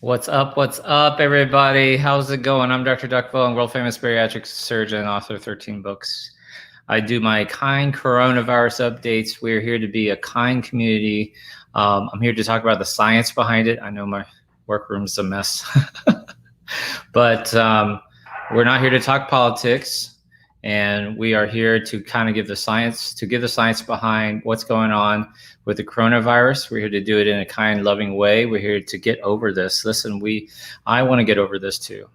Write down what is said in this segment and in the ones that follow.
What's up, everybody? How's it going? I'm Dr. Duck Bowen, world famous bariatric surgeon, author of 13 books. I do my kind coronavirus updates. We're here to be a kind community. I'm here to talk about the science behind it. I know my workroom's a mess, but we're not here to talk politics. And we are here to kind of give the science behind what's going on with the coronavirus. We're here to do it in a kind, loving way. We're here to get over this. Listen, I want to get over this too.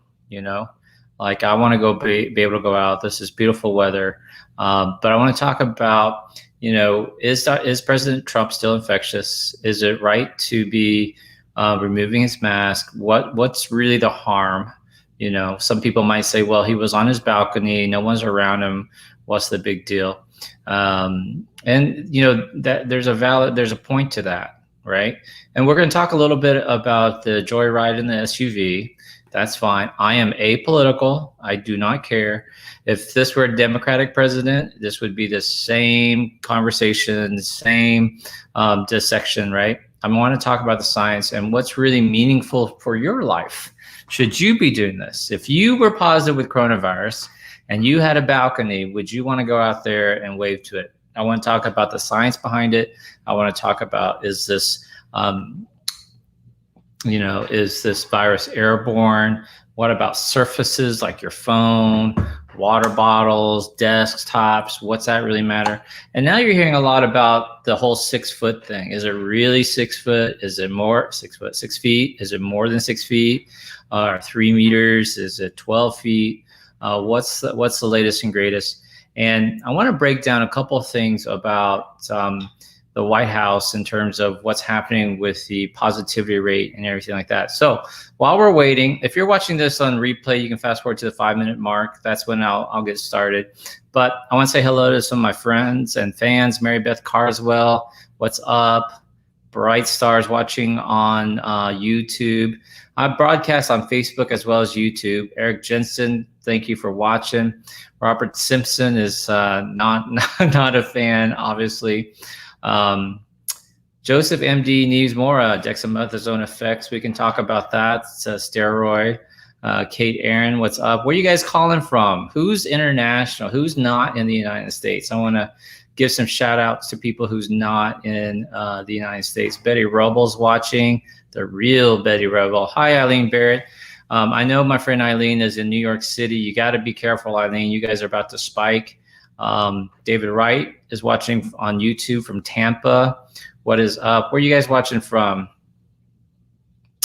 Like I want to be able to go out. This is beautiful weather, but I want to talk about, is President Trump still infectious? Is it right to be removing his mask? What's really the harm? Some people might say, well, he was on his balcony, no one's around him. What's the big deal? That there's a point to that, right? And we're going to talk a little bit about the joyride in the SUV. That's fine. I am apolitical. I do not care. If this were a Democratic president, this would be the same conversation, same dissection, right? I want to talk about the science and what's really meaningful for your life. Should you be doing this? If you were positive with coronavirus and you had a balcony, would you want to go out there and wave to it? I want to talk about the science behind it. I want to talk about, is this virus airborne? What about surfaces like your phone, water bottles, desktops? What's that really matter? And now you're hearing a lot about the whole 6 foot thing. Is it really 6 foot? Is it more 6 foot, 6 feet? Is it more than 6 feet? Or 3 meters? Is it 12 feet? What's the latest and greatest? And I want to break down a couple of things about the White House in terms of what's happening with the positivity rate and everything like that. So while we're waiting, if you're watching this on replay, you can fast forward to the 5-minute mark. That's when I'll get started. But I want to say hello to some of my friends and fans. Mary Beth Carswell, what's up? Bright Stars watching on YouTube. I broadcast on Facebook as well as YouTube. Eric Jensen, thank you for watching. Robert Simpson is not a fan, obviously. Joseph MD needs more dexamethasone effects. We can talk about that. It's a steroid. Kate Aaron, what's up? Where are you guys calling from? Who's international? Who's not in the United States? I want to give some shout outs to people who's not in the United States. Betty Rubble's watching, the real Betty Rubble. Hi, Eileen Barrett. I know my friend Eileen is in New York City. You got to be careful, Eileen. You guys are about to spike. David Wright is watching on YouTube from Tampa. What is up? Where are you guys watching from?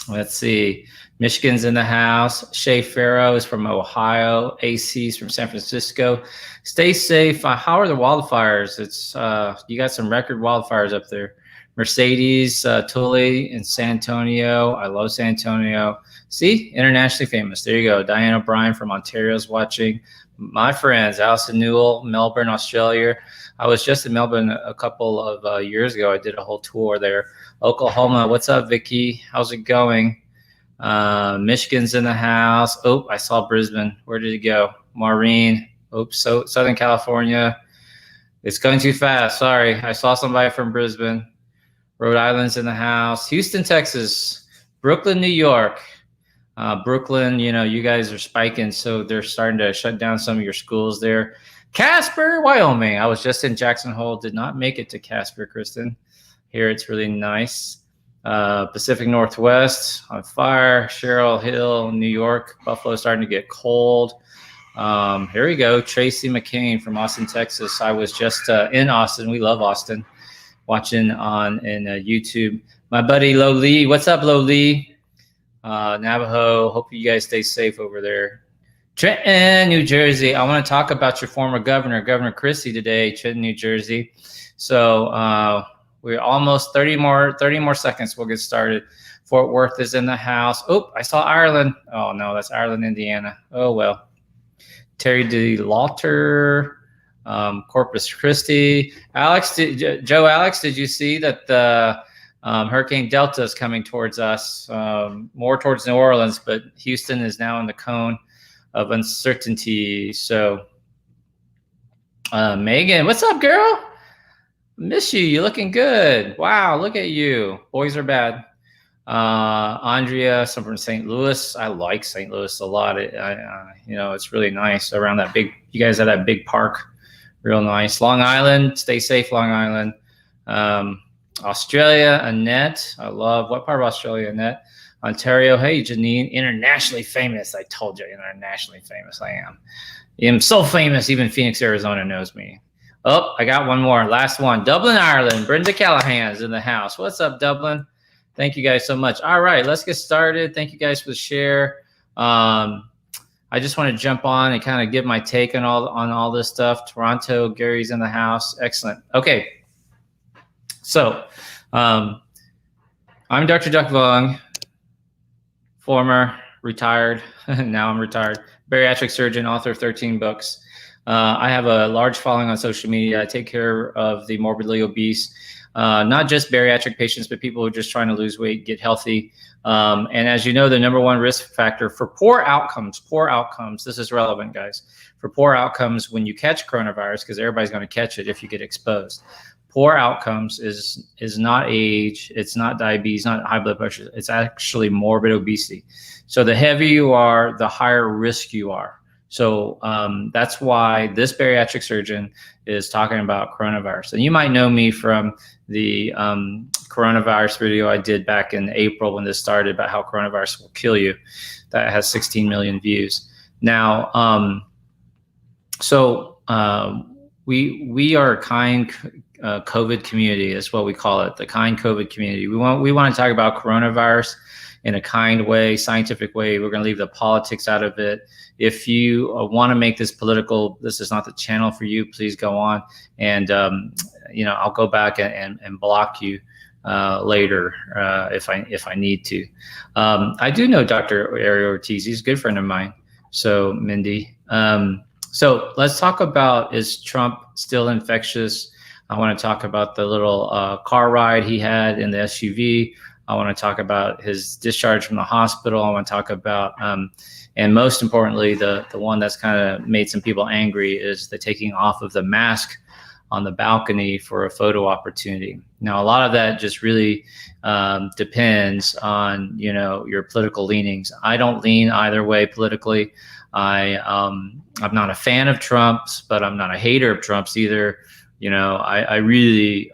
Let's see. Michigan's in the house. Shay Farrow is from Ohio. AC's from San Francisco. Stay safe. How are the wildfires? It's you got some record wildfires up there. Mercedes Tully in San Antonio. I love San Antonio. See, internationally famous. There you go. Diane O'Brien from Ontario is watching. My friends, Alison Newell, Melbourne, Australia. I was just in Melbourne a couple of years ago. I did a whole tour there. Oklahoma, what's up, Vicky? How's it going? Michigan's in the house. Oh, I saw Brisbane. Where did it go? Maureen. Oops, so Southern California. It's going too fast. Sorry. I saw somebody from Brisbane. Rhode Island's in the house. Houston, Texas. Brooklyn, New York. Brooklyn, you guys are spiking, so they're starting to shut down some of your schools there. Casper, Wyoming. I was just in Jackson Hole. Did not make it to Casper, Kristen. Here it's really nice. Pacific Northwest on fire. Sherrill Hill, New York. Buffalo starting to get cold. Here we go. Tracy McCain from Austin, Texas. I was just in Austin. We love Austin. Watching on YouTube. My buddy Lo Lee. What's up, Lo Lee? Navajo. Hope you guys stay safe over there. Trenton, New Jersey. I want to talk about your former governor, Governor Christie, today. Trenton, New Jersey. So we're almost 30 more seconds. We'll get started. Fort Worth is in the house. Oh, I saw Ireland. Oh no, that's Ireland, Indiana. Oh well. Terry D. Lauter, Corpus Christi. Alex, did you see that the Hurricane Delta is coming towards us, more towards New Orleans, but Houston is now in the cone of uncertainty. So, Megan, what's up, girl? Miss you. You're looking good. Wow, look at you. Boys are bad. Andrea, some from St. Louis. I like St. Louis a lot. It's really nice around that big. You guys have that big park, real nice. Long Island, stay safe, Long Island. Australia, Annette. I love what part of Australia, Annette? Ontario. Hey, Janine, internationally famous. I told you, internationally famous. I am so famous. Even Phoenix, Arizona knows me. Oh, I got one more. Last one. Dublin, Ireland. Brenda Callahan's in the house. What's up, Dublin? Thank you guys so much. All right, let's get started. Thank you guys for the share. I just want to jump on and kind of give my take on all this stuff. Toronto, Gary's in the house. Excellent. Okay. So, I'm Dr. Duck Vuong, former, retired, now I'm retired, bariatric surgeon, author of 13 books. I have a large following on social media. I take care of the morbidly obese, not just bariatric patients, but people who are just trying to lose weight, get healthy. And as you know, the number one risk factor for poor outcomes, this is relevant, guys, for poor outcomes when you catch coronavirus, because everybody's going to catch it if you get exposed. Poor outcomes is not age, it's not diabetes, not high blood pressure, it's actually morbid obesity. So the heavier you are, the higher risk you are. So that's why this bariatric surgeon is talking about coronavirus. And you might know me from the coronavirus video I did back in April when this started about how coronavirus will kill you. That has 16 million views. Now, we are a kind COVID community is what we call it, the kind COVID community. We want to talk about coronavirus in a kind way, scientific way. We're going to leave the politics out of it. If you want to make this political, this is not the channel for you. Please go on, and I'll go back and block you later if I need to. I do know Dr. Ariel Ortiz. He's a good friend of mine. So Mindy. So let's talk about, is Trump still infectious? I want to talk about the little car ride he had in the SUV. I want to talk about his discharge from the hospital. I want to talk about, and most importantly, the one that's kind of made some people angry is the taking off of the mask on the balcony for a photo opportunity. Now, a lot of that just really depends on, your political leanings. I don't lean either way politically. I'm not a fan of Trump's, but I'm not a hater of Trump's either. I really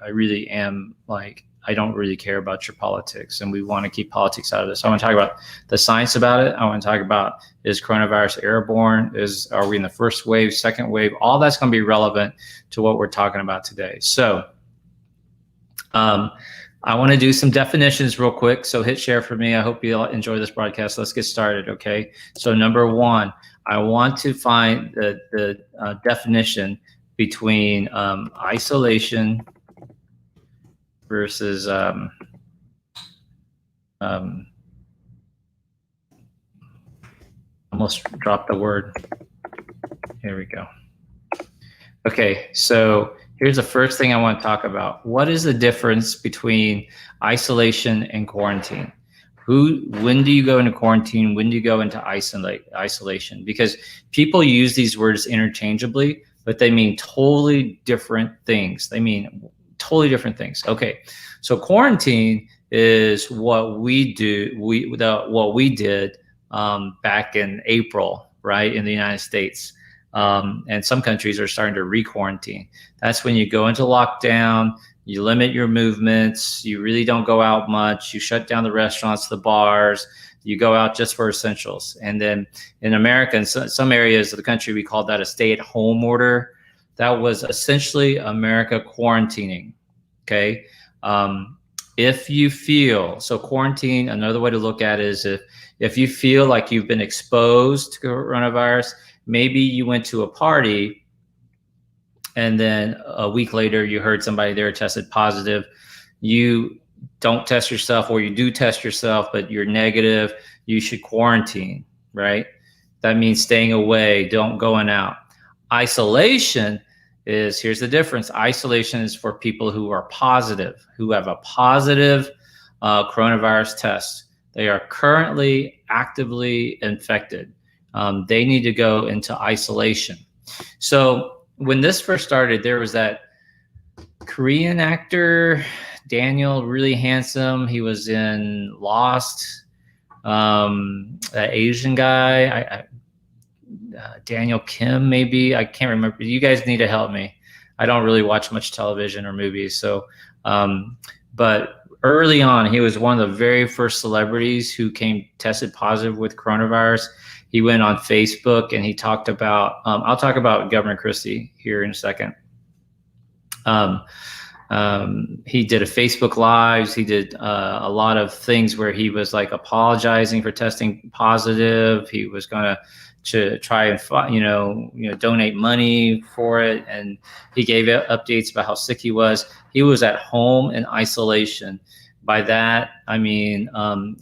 am like, I don't really care about your politics, and we want to keep politics out of this. I want to talk about the science about it. I want to talk about, is coronavirus airborne? Are we in the first wave, second wave? All that's going to be relevant to what we're talking about today. So I want to do some definitions real quick. So hit share for me. I hope you all enjoy this broadcast. Let's get started. Okay. So number one, I want to find the definition between isolation versus almost dropped the word. Here we go. Okay, so here's the first thing I want to talk about. What is the difference between isolation and quarantine? When do you go into quarantine? When do you go into isolation? Because people use these words interchangeably, but they mean totally different things. Okay, so quarantine is what we do. What we did back in April, right, in the United States, and some countries are starting to re-quarantine. That's when you go into lockdown. You limit your movements. You really don't go out much. You shut down the restaurants, the bars. You go out just for essentials. And then in America, in some areas of the country, we called that a stay-at-home order. That was essentially America quarantining. Okay. If you feel, so quarantine, another way to look at it is if you feel like you've been exposed to coronavirus, maybe you went to a party and then a week later you heard somebody there tested positive. You don't test yourself, or you do test yourself, but you're negative, you should quarantine, right? That means staying away, don't going out. Isolation is, here's the difference. Isolation is for people who are positive, who have a positive coronavirus test. They are currently actively infected. They need to go into isolation. So when this first started, there was that Korean actor, Daniel, really handsome. He was in Lost. That Asian guy, Daniel Kim, maybe, I can't remember. You guys need to help me. I don't really watch much television or movies. So, but early on, he was one of the very first celebrities who came tested positive with coronavirus. He went on Facebook and he talked about, I'll talk about Governor Christie here in a second. He did a Facebook Lives. He did a lot of things where he was like apologizing for testing positive. He was going to try and donate money for it, and he gave updates about how sick he was. He was at home in isolation. By that, I mean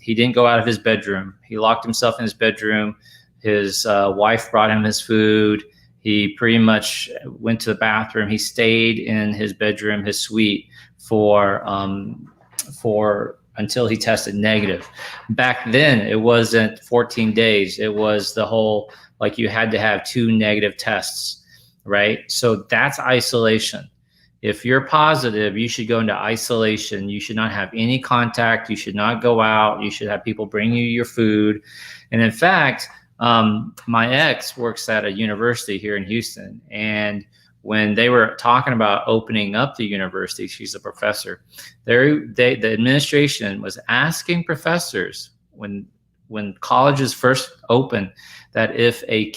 he didn't go out of his bedroom. He locked himself in his bedroom. His wife brought him his food. He pretty much went to the bathroom. He stayed in his bedroom, his suite, for until he tested negative. Back then, it wasn't 14 days. It was the whole, like, you had to have 2 negative tests, right? So that's isolation. If you're positive, you should go into isolation. You should not have any contact. You should not go out. You should have people bring you your food. And in fact, my ex works at a university here in Houston, and when they were talking about opening up the university, she's a professor, the administration was asking professors when colleges first opened, that if a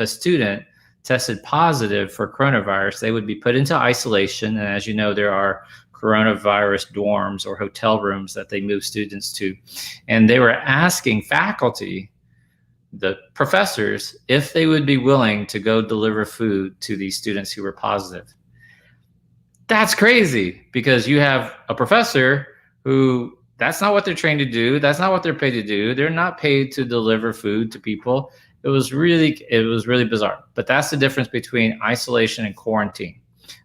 student tested positive for coronavirus, they would be put into isolation. And as you know, there are coronavirus dorms or hotel rooms that they move students to. And they were asking faculty, the professors, if they would be willing to go deliver food to these students who were positive. That's crazy, because you have a professor who, that's not what they're trained to do. That's not what they're paid to do. They're not paid to deliver food to people. It was really bizarre. But that's the difference between isolation and quarantine.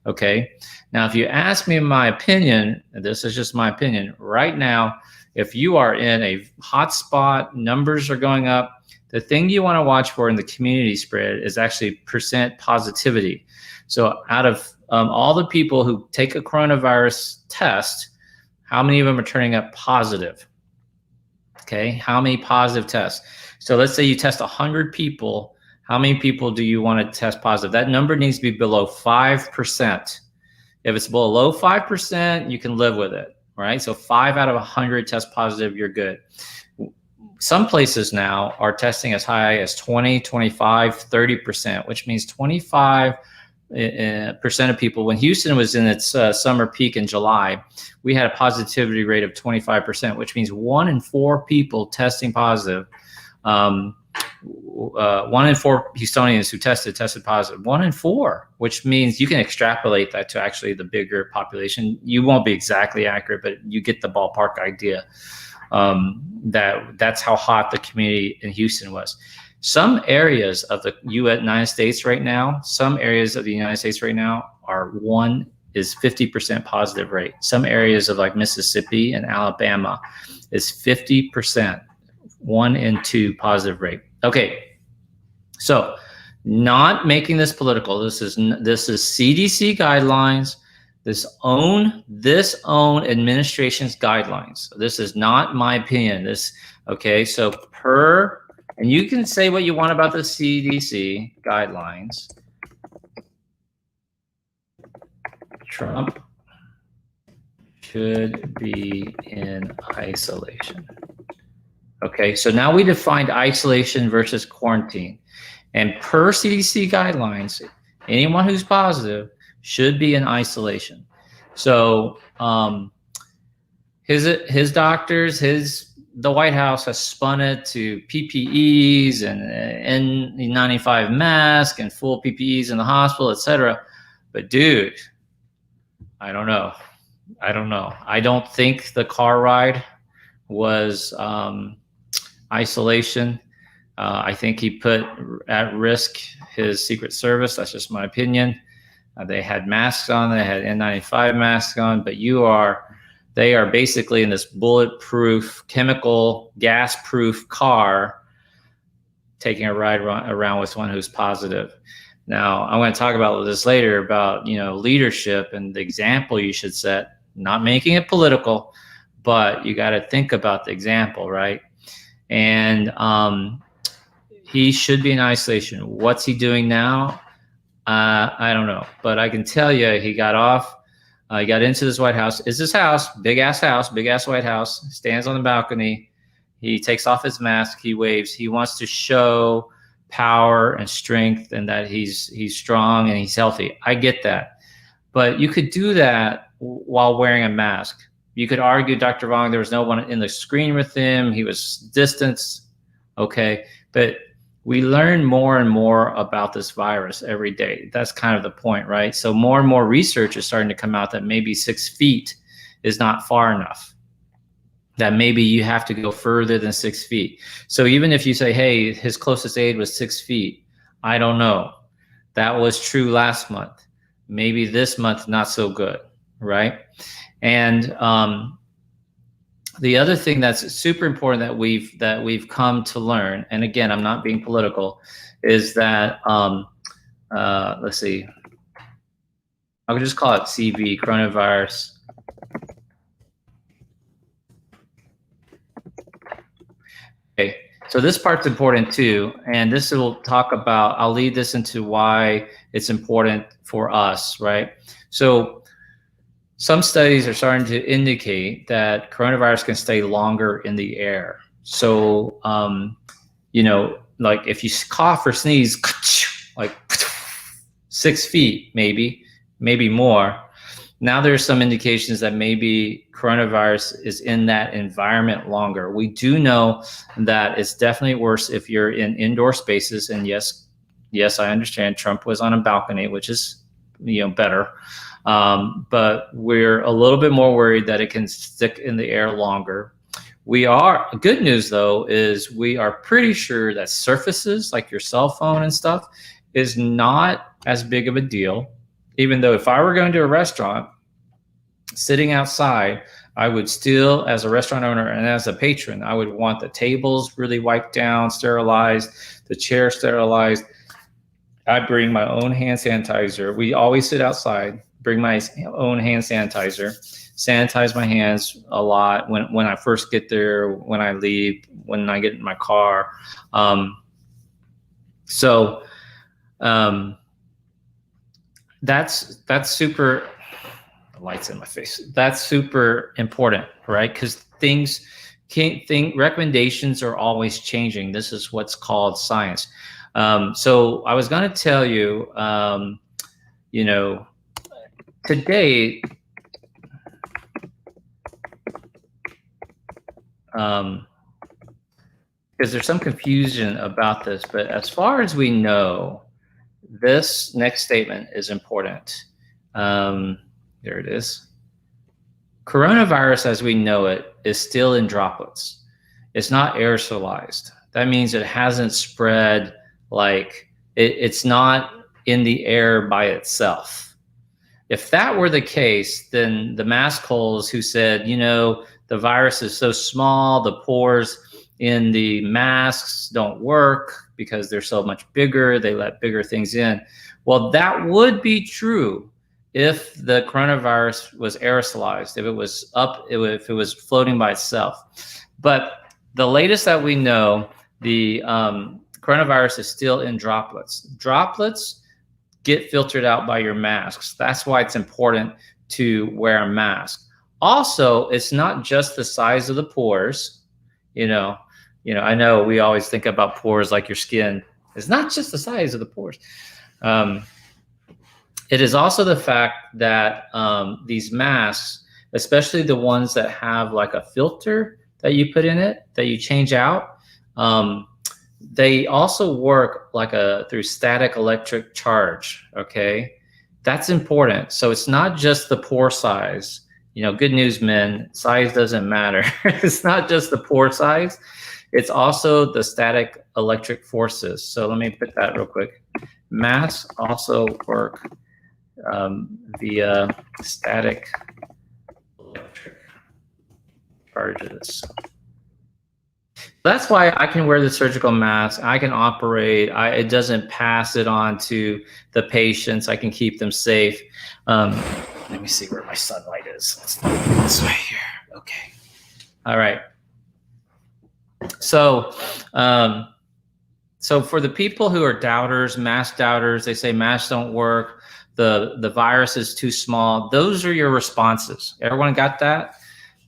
Okay. Now, if you ask me my opinion, and this is just my opinion, right now, if you are in a hot spot, numbers are going up, the thing you want to watch for in the community spread is actually percent positivity. So out of all the people who take a coronavirus test, how many of them are turning up positive? Okay, how many positive tests? So let's say you test 100 people. How many people do you want to test positive? That number needs to be below 5%. If it's below 5%, you can live with it, right? So 5 out of 100 test positive, you're good. Some places now are testing as high as 20, 25, 30%, which means 25% of people. When Houston was in its summer peak in July, we had a positivity rate of 25%, which means 1 in 4 people testing positive. 1 in 4 Houstonians who tested positive. 1 in 4, which means you can extrapolate that to actually the bigger population. You won't be exactly accurate, but you get the ballpark idea. That's how hot the community in Houston was. Some areas of the United States right now, are 50% positive rate. Some areas of like Mississippi and Alabama is 50%, 1 in 2 positive rate. Okay, so not making this political. This is CDC guidelines. This own administration's guidelines. This is not my opinion. Okay, so and you can say what you want about the CDC guidelines. Trump should be in isolation. Okay, so now we defined isolation versus quarantine. And per CDC guidelines, anyone who's positive should be in isolation. So his doctors, the White House has spun it to PPEs and N95 mask and full PPEs in the hospital, etc. But dude, I don't know. I don't think the car ride was isolation. I think he put at risk his Secret Service. That's just my opinion. They had masks on, they had N95 masks on, but they are basically in this bulletproof, chemical, gas-proof car taking a ride around with someone who's positive. Now, I'm going to talk about this later about, leadership and the example you should set. not making it political, but you got to think about the example, right? And he should be in isolation. What's he doing now? I don't know, but I can tell you he got off. He got into this White House. Is this house, big ass White House, stands on the balcony. He takes off his mask. He waves. He wants to show power and strength and that he's strong and he's healthy. I get that. But you could do that while wearing a mask. You could argue, Dr. Vong, there was no one in the screen with him. He was distanced. Okay. But we learn more and more about this virus every day. That's kind of the point, right? So more and more research is starting to come out that maybe 6 feet is not far enough, that maybe you have to go further than 6 feet. So even if you say, hey, his closest aid was 6 feet, I don't know. That was true last month. Maybe this month, not so good, right? And the other thing that's super important that we've come to learn, and again, I'm not being political, is that let's see, I could just call it CV, coronavirus. Okay, so this part's important too, and this will talk about, I'll lead this into why it's important for us, right? So some studies are starting to indicate that coronavirus can stay longer in the air. So, you know, like if you cough or sneeze, like 6 feet, maybe more. Now there's some indications that maybe coronavirus is in that environment longer. We do know that it's definitely worse if you're in indoor spaces. And yes, I understand Trump was on a balcony, which is, you know, better. But we're a little bit more worried that it can stick in the air longer. Good news though, is we are pretty sure that surfaces like your cell phone and stuff is not as big of a deal. Even though if I were going to a restaurant, sitting outside, I would still, as a restaurant owner and as a patron, I would want the tables really wiped down, sterilized, the chair sterilized. I bring my own hand sanitizer. We always sit outside. Bring my own hand sanitizer, sanitize my hands a lot when I first get there, when I leave, when I get in my car. That's super, the light's in my face. That's super important, right? Because recommendations are always changing. This is what's called science. So I was going to tell you, you know, today, because there's some confusion about this, but as far as we know, this next statement is important. There it is. Coronavirus as we know it is still in droplets. It's not aerosolized. That means it hasn't spread, like it's not in the air by itself. If that were the case, then the mask holes who said, you know, the virus is so small, the pores in the masks don't work because they're so much bigger, they let bigger things in. Well, that would be true if the coronavirus was aerosolized, if it was if it was floating by itself. But the latest that we know, the coronavirus is still in droplets. Droplets get filtered out by your masks. That's why it's important to wear a mask. Also, it's not just the size of the pores. You know, I know we always think about pores like your skin. It's not just the size of the pores. It is also the fact that these masks, especially the ones that have like a filter that you put in it, that you change out, they also work like through static electric charge, okay? That's important. So it's not just the pore size. You know, good news, men, size doesn't matter. It's not just the pore size. It's also the static electric forces. So let me put that real quick. Masks also work via static electric charges. That's why I can wear the surgical mask. I can operate. It doesn't pass it on to the patients. I can keep them safe. Let me see where my sunlight is. Let's look this way here. Okay. All right. So, so for the people who are doubters, mask doubters, they say masks don't work. The virus is too small. Those are your responses. Everyone got that?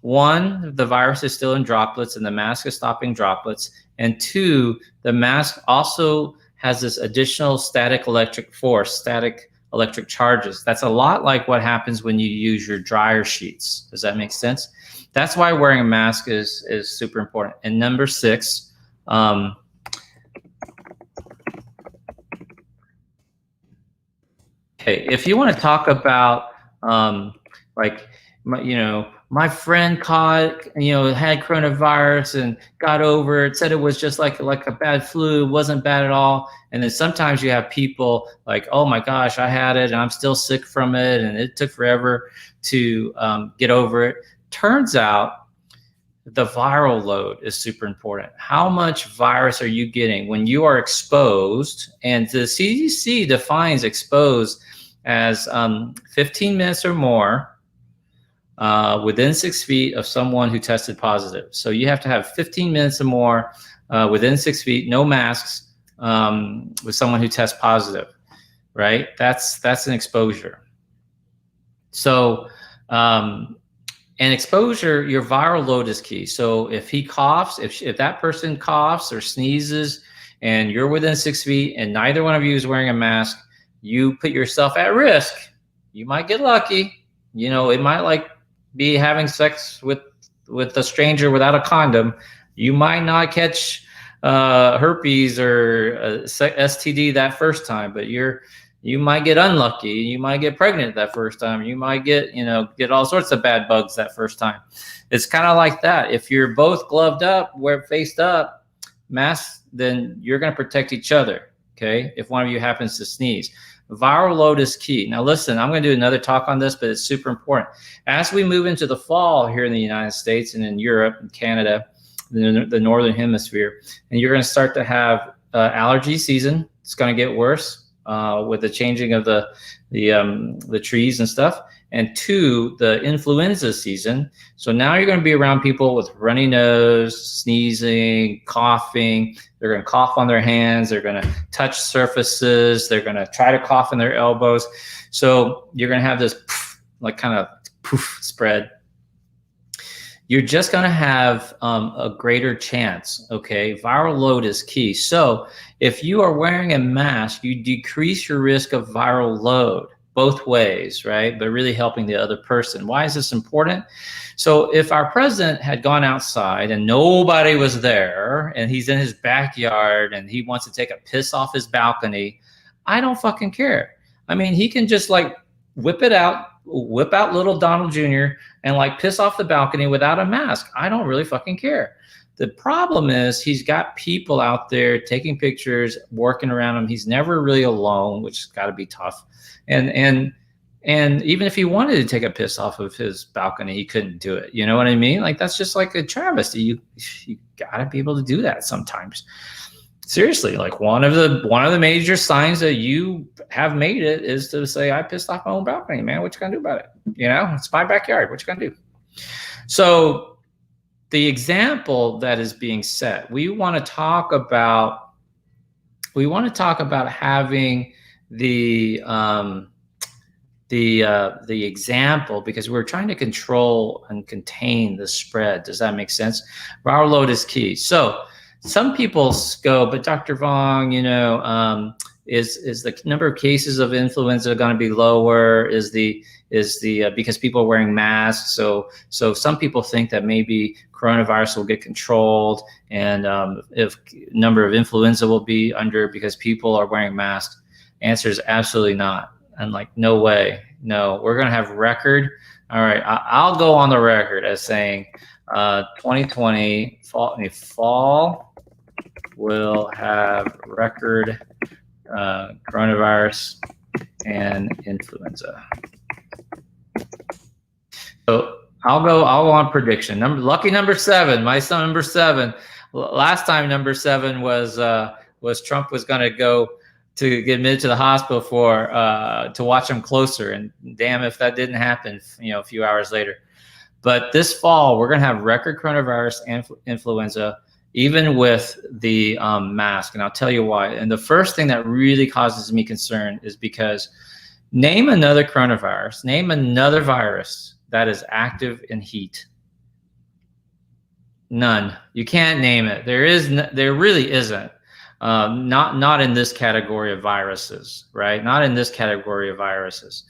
One, the virus is still in droplets and the mask is stopping droplets. And two, the mask also has this additional static electric force, static electric charges. That's a lot like what happens when you use your dryer sheets. Does that make sense? That's why wearing a mask is super important. And number 6, okay, if you want to talk about like, my friend caught, had coronavirus and got over it, said it was just like a bad flu, wasn't bad at all. And then sometimes you have people like, oh my gosh, I had it and I'm still sick from it and it took forever to get over it. Turns out the viral load is super important. How much virus are you getting when you are exposed? And the CDC defines exposed as 15 minutes or more within 6 feet of someone who tested positive. So you have to have 15 minutes or more within 6 feet, no masks, with someone who tests positive, right? That's an exposure. So, and exposure, your viral load is key. So if he coughs, if that person coughs or sneezes and you're within 6 feet and neither one of you is wearing a mask, you put yourself at risk. You might get lucky. It might like be having sex with a stranger without a condom. You might not catch herpes or STD that first time, but you might get unlucky. You might get pregnant that first time. You might get all sorts of bad bugs that first time. It's kind of like that. If you're both gloved up, faced up, masks, then you're going to protect each other. Okay. If one of you happens to sneeze. Viral load is key. Now, listen, I'm going to do another talk on this, but it's super important. As we move into the fall here in the United States and in Europe and Canada, the Northern Hemisphere, and you're going to start to have allergy season. It's going to get worse with the changing of the trees and stuff. And 2, the influenza season. So now you're going to be around people with runny nose, sneezing, coughing. They're going to cough on their hands. They're going to touch surfaces. They're going to try to cough in their elbows. So you're going to have this kind of spread. You're just going to have a greater chance. Okay, viral load is key. So if you are wearing a mask, you decrease your risk of viral load both ways, right? But really helping the other person. Why is this important? So if our president had gone outside and nobody was there and he's in his backyard and he wants to take a piss off his balcony, I don't fucking care. I mean, he can just like whip out little Donald Jr. and like piss off the balcony without a mask. I don't really fucking care. The problem is he's got people out there taking pictures, working around him. He's never really alone, which has got to be tough. And even if he wanted to take a piss off of his balcony, he couldn't do it. You know what I mean? Like, that's just like a travesty. You gotta be able to do that sometimes. Seriously, like one of the major signs that you have made it is to say, I pissed off my own balcony, man. What you gonna do about it? It's my backyard. What you gonna do? So the example that is being set, we want to talk about having the example, because we're trying to control and contain the spread. Does that make sense? Viral load is key. So some people go, but Dr. Vong, is the number of cases of influenza going to be lower? Is the because people are wearing masks? So some people think that maybe coronavirus will get controlled, and if number of influenza will be under because people are wearing masks. Answer is absolutely not. And like, no way. No, we're going to have record. All right. I'll go on the record as saying 2020 fall will have record coronavirus and influenza. So I'll go on prediction. Lucky number 7. My son number 7. Last time number 7 was Trump was going to go to get admitted to the hospital for to watch them closer. And damn if that didn't happen, a few hours later. But this fall, we're going to have record coronavirus and influenza, even with the mask. And I'll tell you why. And the first thing that really causes me concern is because name another coronavirus, name another virus that is active in heat. None. You can't name it. There really isn't. Not in this category of viruses, right? Not in this category of viruses.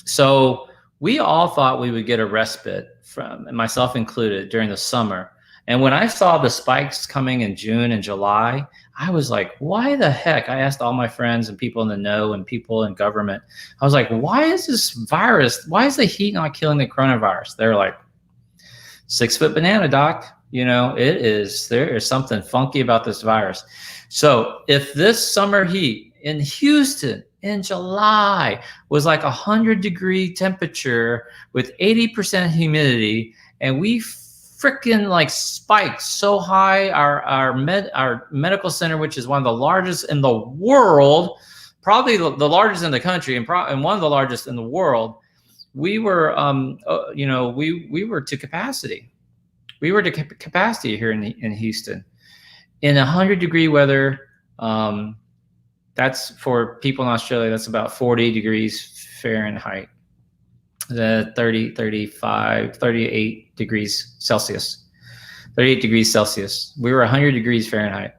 So we all thought we would get a respite from, and myself included, during the summer. And when I saw the spikes coming in June and July, I was like, why the heck? I asked all my friends and people in the know and people in government. I was like, why is this virus? Why is the heat not killing the coronavirus? They're like, 6-foot banana, doc. There is something funky about this virus. So if this summer heat in Houston in July was like 100-degree temperature with 80% humidity, and we freaking like spiked so high, our medical center, which is one of the largest in the world, probably the largest in the country, and one of the largest in the world, we were we were to capacity. We were to capacity here in Houston in 100-degree weather. That's for people in Australia. That's about 40 degrees Fahrenheit, 30, 35, 38 degrees Celsius, 38 degrees Celsius. We were 100 degrees Fahrenheit.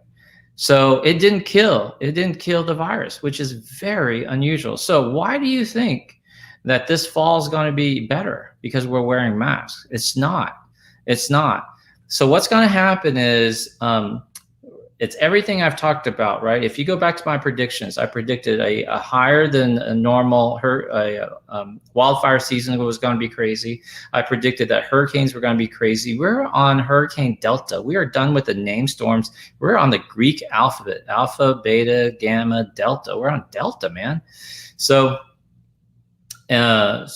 So it didn't kill the virus, which is very unusual. So why do you think that this fall is going to be better because we're wearing masks? It's not. So what's going to happen is it's everything I've talked about, right? If you go back to my predictions, I predicted a higher than a normal wildfire season was going to be crazy. I predicted that hurricanes were going to be crazy. We're on Hurricane Delta. We are done with the name storms. We're on the Greek alphabet, alpha, beta, gamma, delta. We're on Delta, man. So I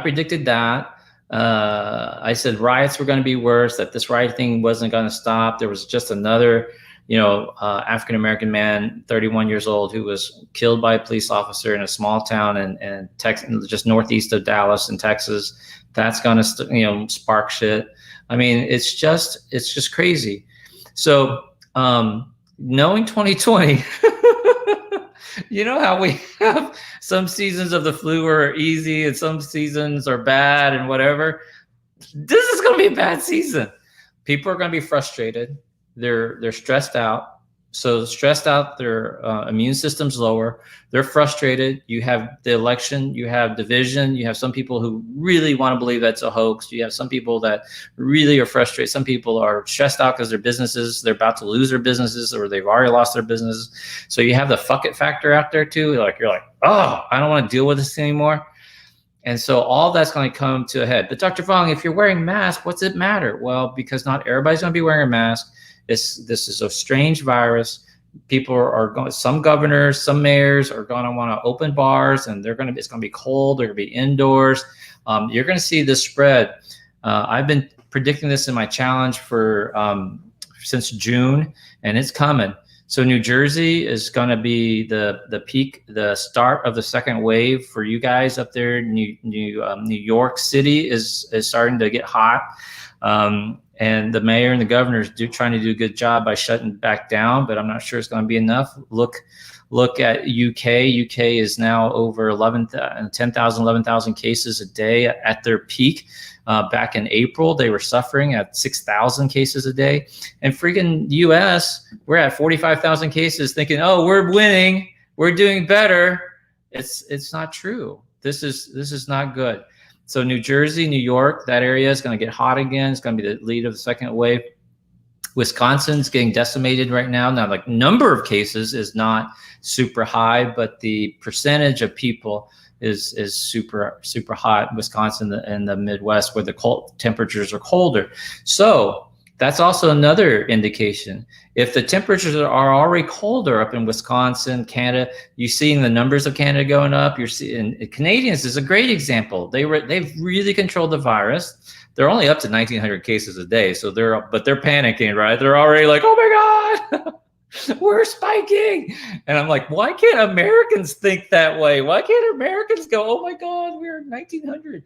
predicted that. I said riots were going to be worse, that this riot thing wasn't going to stop. There was just another, African-American man, 31 years old, who was killed by a police officer in a small town in Texas, just northeast of Dallas in Texas. That's going to, spark shit. I mean, it's just crazy. So knowing 2020, how we have some seasons of the flu are easy and some seasons are bad and whatever. This is going to be a bad season. People are going to be frustrated. They're stressed out. So stressed out, their immune system's lower. They're frustrated. You have the election. You have division. You have some people who really want to believe that's a hoax. You have some people that really are frustrated. Some people are stressed out because their businesses, they're about to lose their businesses or they've already lost their businesses. So you have the fuck it factor out there too. You're like, oh, I don't want to deal with this anymore. And so all that's going to come to a head. But Dr. Fong, if you're wearing a mask, what's it matter? Well, because not everybody's going to be wearing a mask. This is a strange virus. People are going. Some governors, some mayors are going to want to open bars, and it's going to be cold. They're going to be indoors. You're going to see this spread. I've been predicting this in my challenge for since June, and it's coming. So New Jersey is going to be the peak, the start of the second wave for you guys up there. New York City is starting to get hot. And the mayor and the governors trying to do a good job by shutting back down, but I'm not sure it's going to be enough. Look at UK. UK is now over 10,000, 11,000 cases a day at their peak. Back in April, they were suffering at 6,000 cases a day. And freaking US, we're at 45,000 cases thinking, oh, we're winning. We're doing better. It's not true. This is not good. So New Jersey, New York, that area is going to get hot again. It's going to be the lead of the second wave. Wisconsin's getting decimated right now. Now, like number of cases is not super high, but the percentage of people is super hot. Wisconsin and the Midwest, where the cold temperatures are colder. So that's also another indication. If the temperatures are already colder up in Wisconsin, Canada, you're seeing the numbers of Canada going up. You're seeing Canadians is a great example. They've really controlled the virus. They're only up to 1,900 cases a day, so they're panicking, right? They're already like, oh my God. We're spiking. And I'm like, why can't Americans think that way? Why can't Americans go, oh my God, we're in 1900.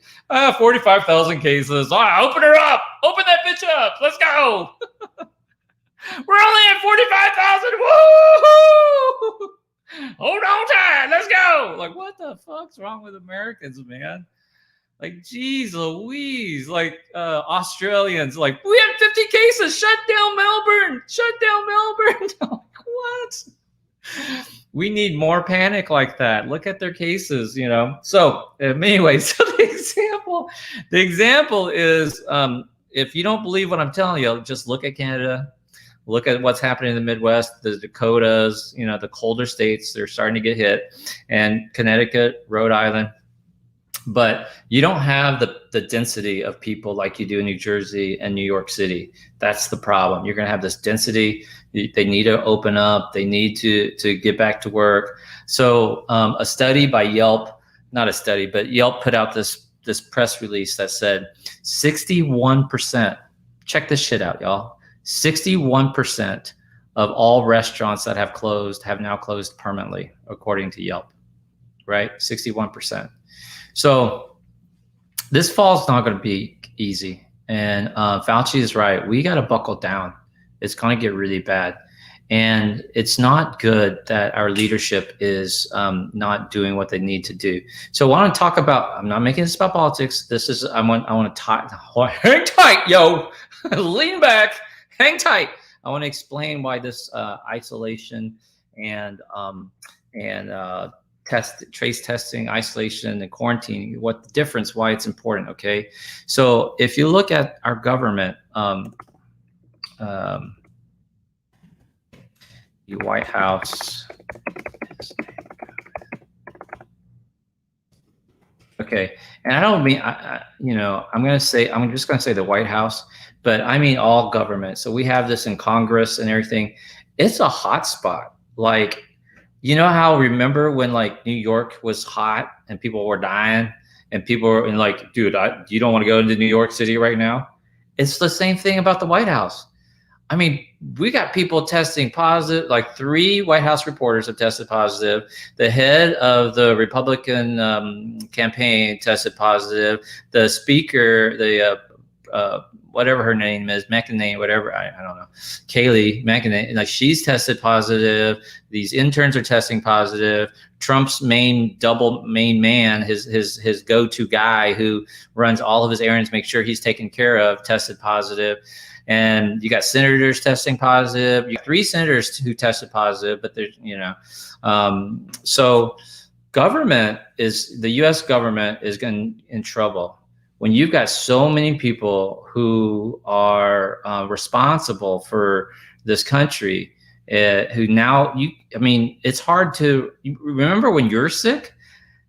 45,000 cases. Open her up. Open that bitch up. Let's go. We're only at 45,000. Woo! Hold on tight. Let's go. Like, what the fuck's wrong with Americans, man? Like, geez Louise, like Australians, like, we have 50 cases, shut down Melbourne. I'm like, what? We need more panic like that. Look at their cases, you know? So anyway, so the example is, if you don't believe what I'm telling you, just look at Canada, look at what's happening in the Midwest, the Dakotas, you know, the colder states, they're starting to get hit, and Connecticut, Rhode Island. But you don't have the density of people like you do in New Jersey and New York City. That's the problem. You're going to have this density. They need to open up. They need to get back to work. So a study by Yelp, not a study, but Yelp put out this press release that said 61%, check this shit out, y'all, 61% of all restaurants that have closed have now closed permanently, according to Yelp, right? 61%. So this fall is not going to be easy. And Fauci is right. We got to buckle down. It's going to get really bad. And it's not good that our leadership is not doing what they need to do. So I want to talk about, I'm not making this about politics. This is, I want to hang tight, yo, lean back, hang tight. I want to explain why this isolation and trace testing, isolation, and quarantining, what the difference, why it's important, okay? So if you look at our government, the White House, okay, and I don't mean, you know, I'm just gonna say the White House, but I mean all government. So we have this in Congress and everything. It's a hot spot. Like, you know how, remember when like New York was hot and people were dying and people were like, dude, you don't want to go into New York City right now? It's the same thing about the White House. I mean, we got people testing positive, like 3 White House reporters have tested positive. The head of the Republican campaign tested positive. The speaker, whatever her name is, McEnany, whatever, I don't know, Kayleigh McEnany, like she's tested positive. These interns are testing positive. Trump's main man, his go-to guy who runs all of his errands, make sure he's taken care of, tested positive. And you got senators testing positive. You got 3 senators who tested positive, but there's, you know, so the U.S. government is in trouble. When you've got so many people who are responsible for this country, who now I mean, it's hard to remember when you're sick,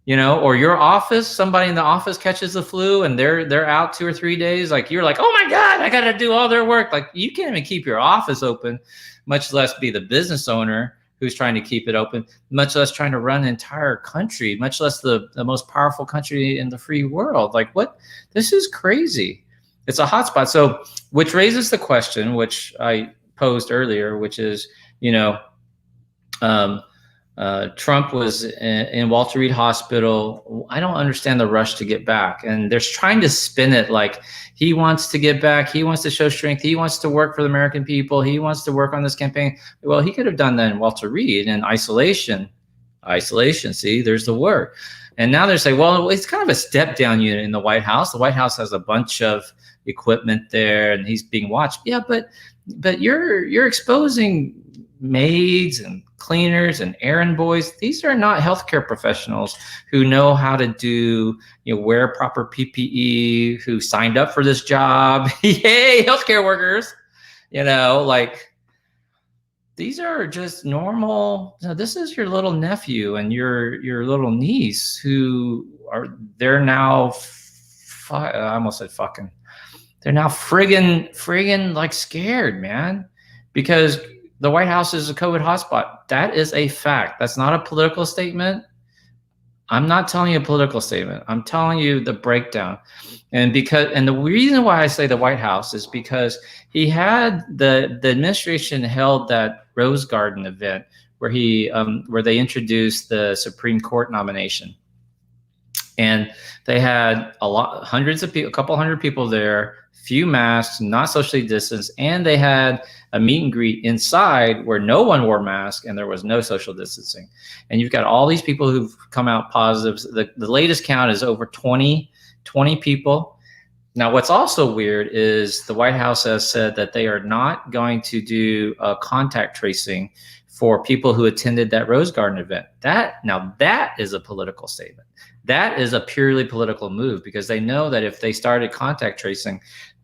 you know, or your office, somebody in the office catches the flu and they're out 2 or 3 days. Like, you're like, oh my God, I got to do all their work. Like, you can't even keep your office open, much less be the business owner who's trying to keep it open, much less trying to run an entire country, much less the most powerful country in the free world. Like, what? This is crazy. It's a hotspot. So, which raises the question, which I posed earlier, which is, you know, Trump was in Walter Reed Hospital. I don't understand the rush to get back. And they're trying to spin it like he wants to get back. He wants to show strength. He wants to work for the American people. He wants to work on this campaign. Well, he could have done that in Walter Reed in isolation. Isolation, see, there's the word. And now they're saying, well, it's kind of a step down unit in the White House. The White House has a bunch of equipment there and he's being watched. Yeah, but you're exposing maids and cleaners and errand boys. These are not healthcare professionals who know how to do, you know, wear proper PPE, who signed up for this job. Yay, healthcare workers. You know, like, these are just normal. You know, this is your little nephew and your little niece they're now, I almost said fucking. They're now friggin' like scared, man, because the White House is a COVID hotspot. That is a fact. That's not a political statement. I'm not telling you a political statement. I'm telling you the breakdown. And the reason why I say the White House is because he had the administration held that Rose Garden event where where they introduced the Supreme Court nomination. And they had hundreds of people, a couple hundred people there, few masks, not socially distanced, and they had a meet and greet inside where no one wore masks and there was no social distancing. And you've got all these people who've come out positive. The latest count is over 20 people. Now, what's also weird is the White House has said that they are not going to do contact tracing for people who attended that Rose Garden event. That is a political statement. That is a purely political move because they know that if they started contact tracing,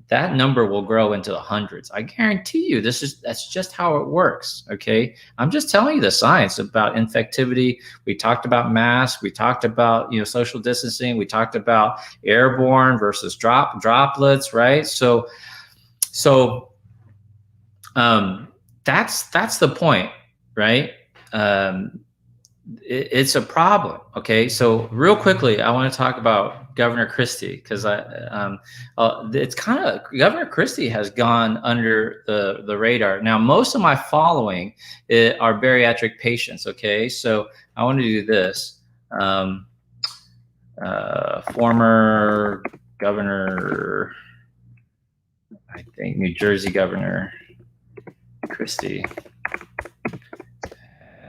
that number will grow into the hundreds. I guarantee you that's just how it works, okay? I'm just telling you the science about infectivity. We talked about masks. We talked about, social distancing. We talked about airborne versus droplets, right? So that's the point, right? It's a problem. Okay, so real quickly, I want to talk about Governor Christie because it's kind of Governor Christie has gone under the radar. Now, most of my following are bariatric patients. Okay, so I want to do this. Former Governor, I think New Jersey Governor Christie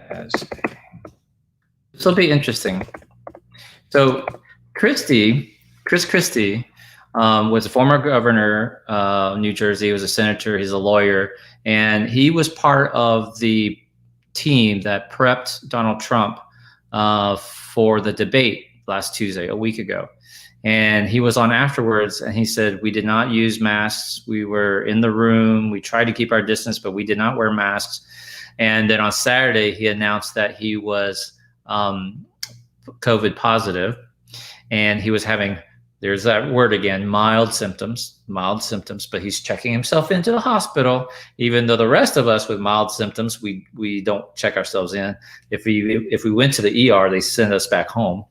has. This will be interesting. So Chris Christie was a former governor of New Jersey. He was a senator. He's a lawyer. And he was part of the team that prepped Donald Trump for the debate last Tuesday, a week ago. And he was on afterwards, and he said, we did not use masks. We were in the room. We tried to keep our distance, but we did not wear masks. And then on Saturday, he announced that he was COVID positive, and he was having, there's that word again, mild symptoms, but he's checking himself into the hospital, even though the rest of us with mild symptoms, we don't check ourselves in. If we went to the ER, they send us back home,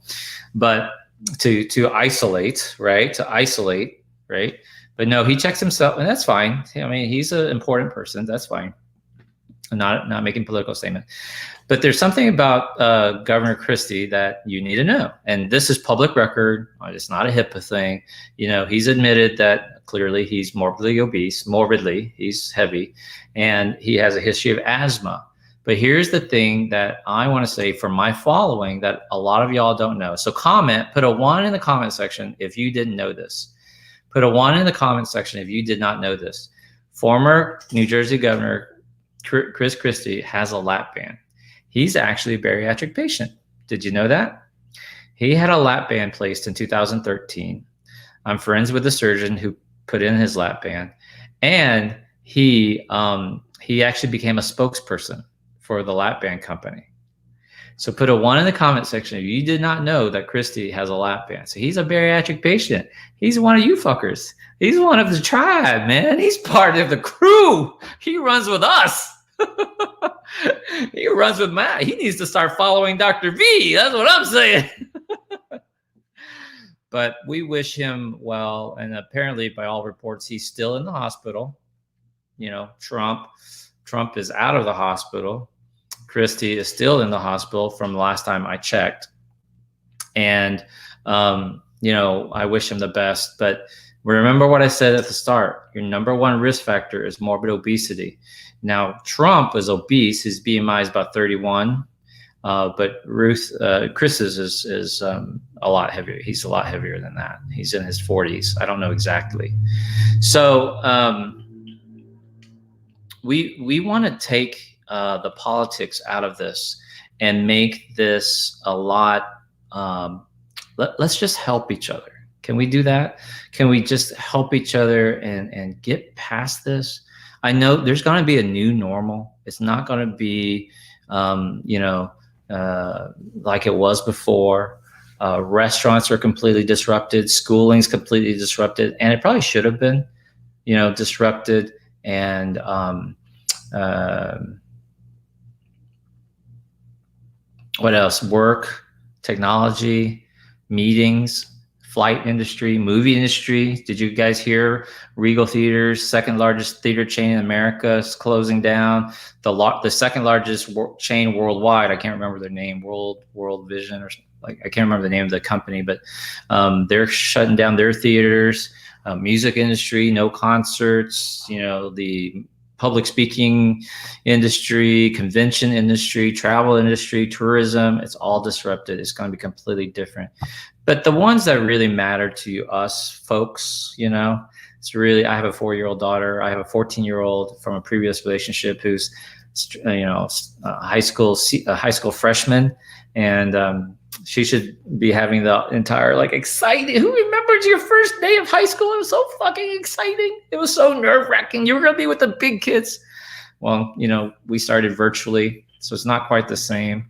but to isolate, right? But no, he checks himself, and that's fine. I mean, he's an important person. That's fine. I'm not making a political statement. But there's something about Governor Christie that you need to know. And this is public record. It's not a HIPAA thing. He's admitted that clearly he's morbidly obese, he's heavy, and he has a history of asthma. But here's the thing that I want to say for my following that a lot of y'all don't know. So put a 1 in the comment section if you didn't know this. Put a 1 in the comment section if you did not know this. Former New Jersey Governor Chris Christie has a lap band. He's actually a bariatric patient. Did you know that? He had a lap band placed in 2013. I'm friends with the surgeon who put in his lap band, and he actually became a spokesperson for the lap band company. So put a 1 in the comment section if you did not know that Christie has a lap band. So he's a bariatric patient. He's one of you fuckers. He's one of the tribe, man. He's part of the crew. He runs with us. He runs with Matt. He needs to start following Dr. V. That's what I'm saying. But we wish him well. And apparently, by all reports, he's still in the hospital. Trump is out of the hospital. Christie is still in the hospital from the last time I checked. And, I wish him the best. But remember what I said at the start. Your number one risk factor is morbid obesity. Now, Trump is obese. His BMI is about 31. But Chris's is a lot heavier. He's a lot heavier than that. He's in his 40s. I don't know exactly. So we want to take the politics out of this and make this a lot. Let's just help each other. Can we do that? Can we just help each other and get past this? I know there's going to be a new normal. It's not going to be, like it was before. Restaurants are completely disrupted. Schooling's completely disrupted. And it probably should have been, disrupted. And what else? Work, technology, meetings, flight industry, movie industry. Did you guys hear Regal Theaters, second largest theater chain in America, is closing down? The second largest chain worldwide, I can't remember their name, World Vision or something. Like, I can't remember the name of the company, but they're shutting down their theaters. Music industry, no concerts. The public speaking industry, convention industry, travel industry, tourism, it's all disrupted. It's going to be completely different. But the ones that really matter to us folks, it's really, I have a 4-year-old daughter. I have a 14-year-old from a previous relationship who's, a high school freshman. And she should be having the entire, exciting. Who remembers your first day of high school? It was so fucking exciting. It was so nerve-wracking. You were going to be with the big kids. Well, we started virtually, so it's not quite the same.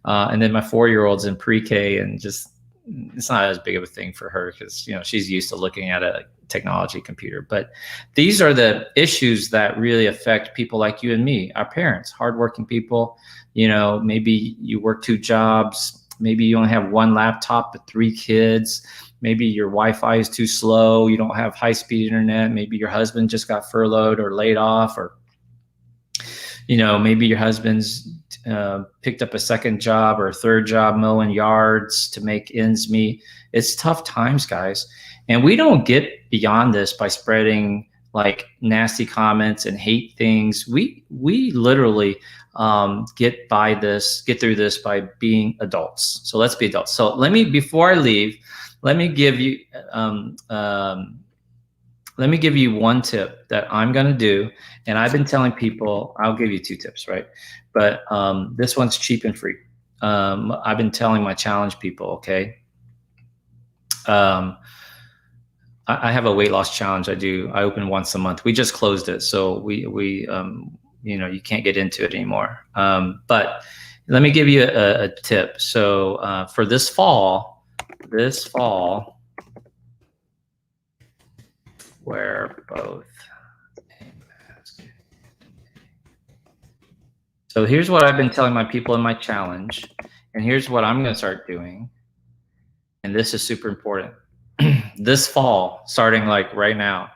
And then my 4-year-old's in pre-K, and just, it's not as big of a thing for her because, she's used to looking at a technology computer. But these are the issues that really affect people like you and me, our parents, hardworking people. Maybe you work 2 jobs. Maybe you only have 1 laptop but 3 kids. Maybe your Wi-Fi is too slow. You don't have high-speed internet. Maybe your husband just got furloughed or laid off, or maybe your husband's picked up a second job or a third job mowing yards to make ends meet. It's tough times, guys. And we don't get beyond this by spreading nasty comments and hate things. We literally get through this by being adults. So let's be adults. So before I leave, let me give you one tip that I'm going to do. And I've been telling people, I'll give you 2 tips, right? But this one's cheap and free. I've been telling my challenge people, okay? I have a weight loss challenge I open once a month. We just closed it. So we you can't get into it anymore. But let me give you a tip. So for this fall, wear both a mask. So here's what I've been telling my people in my challenge, and here's what I'm going to start doing. And this is super important. This fall, starting right now,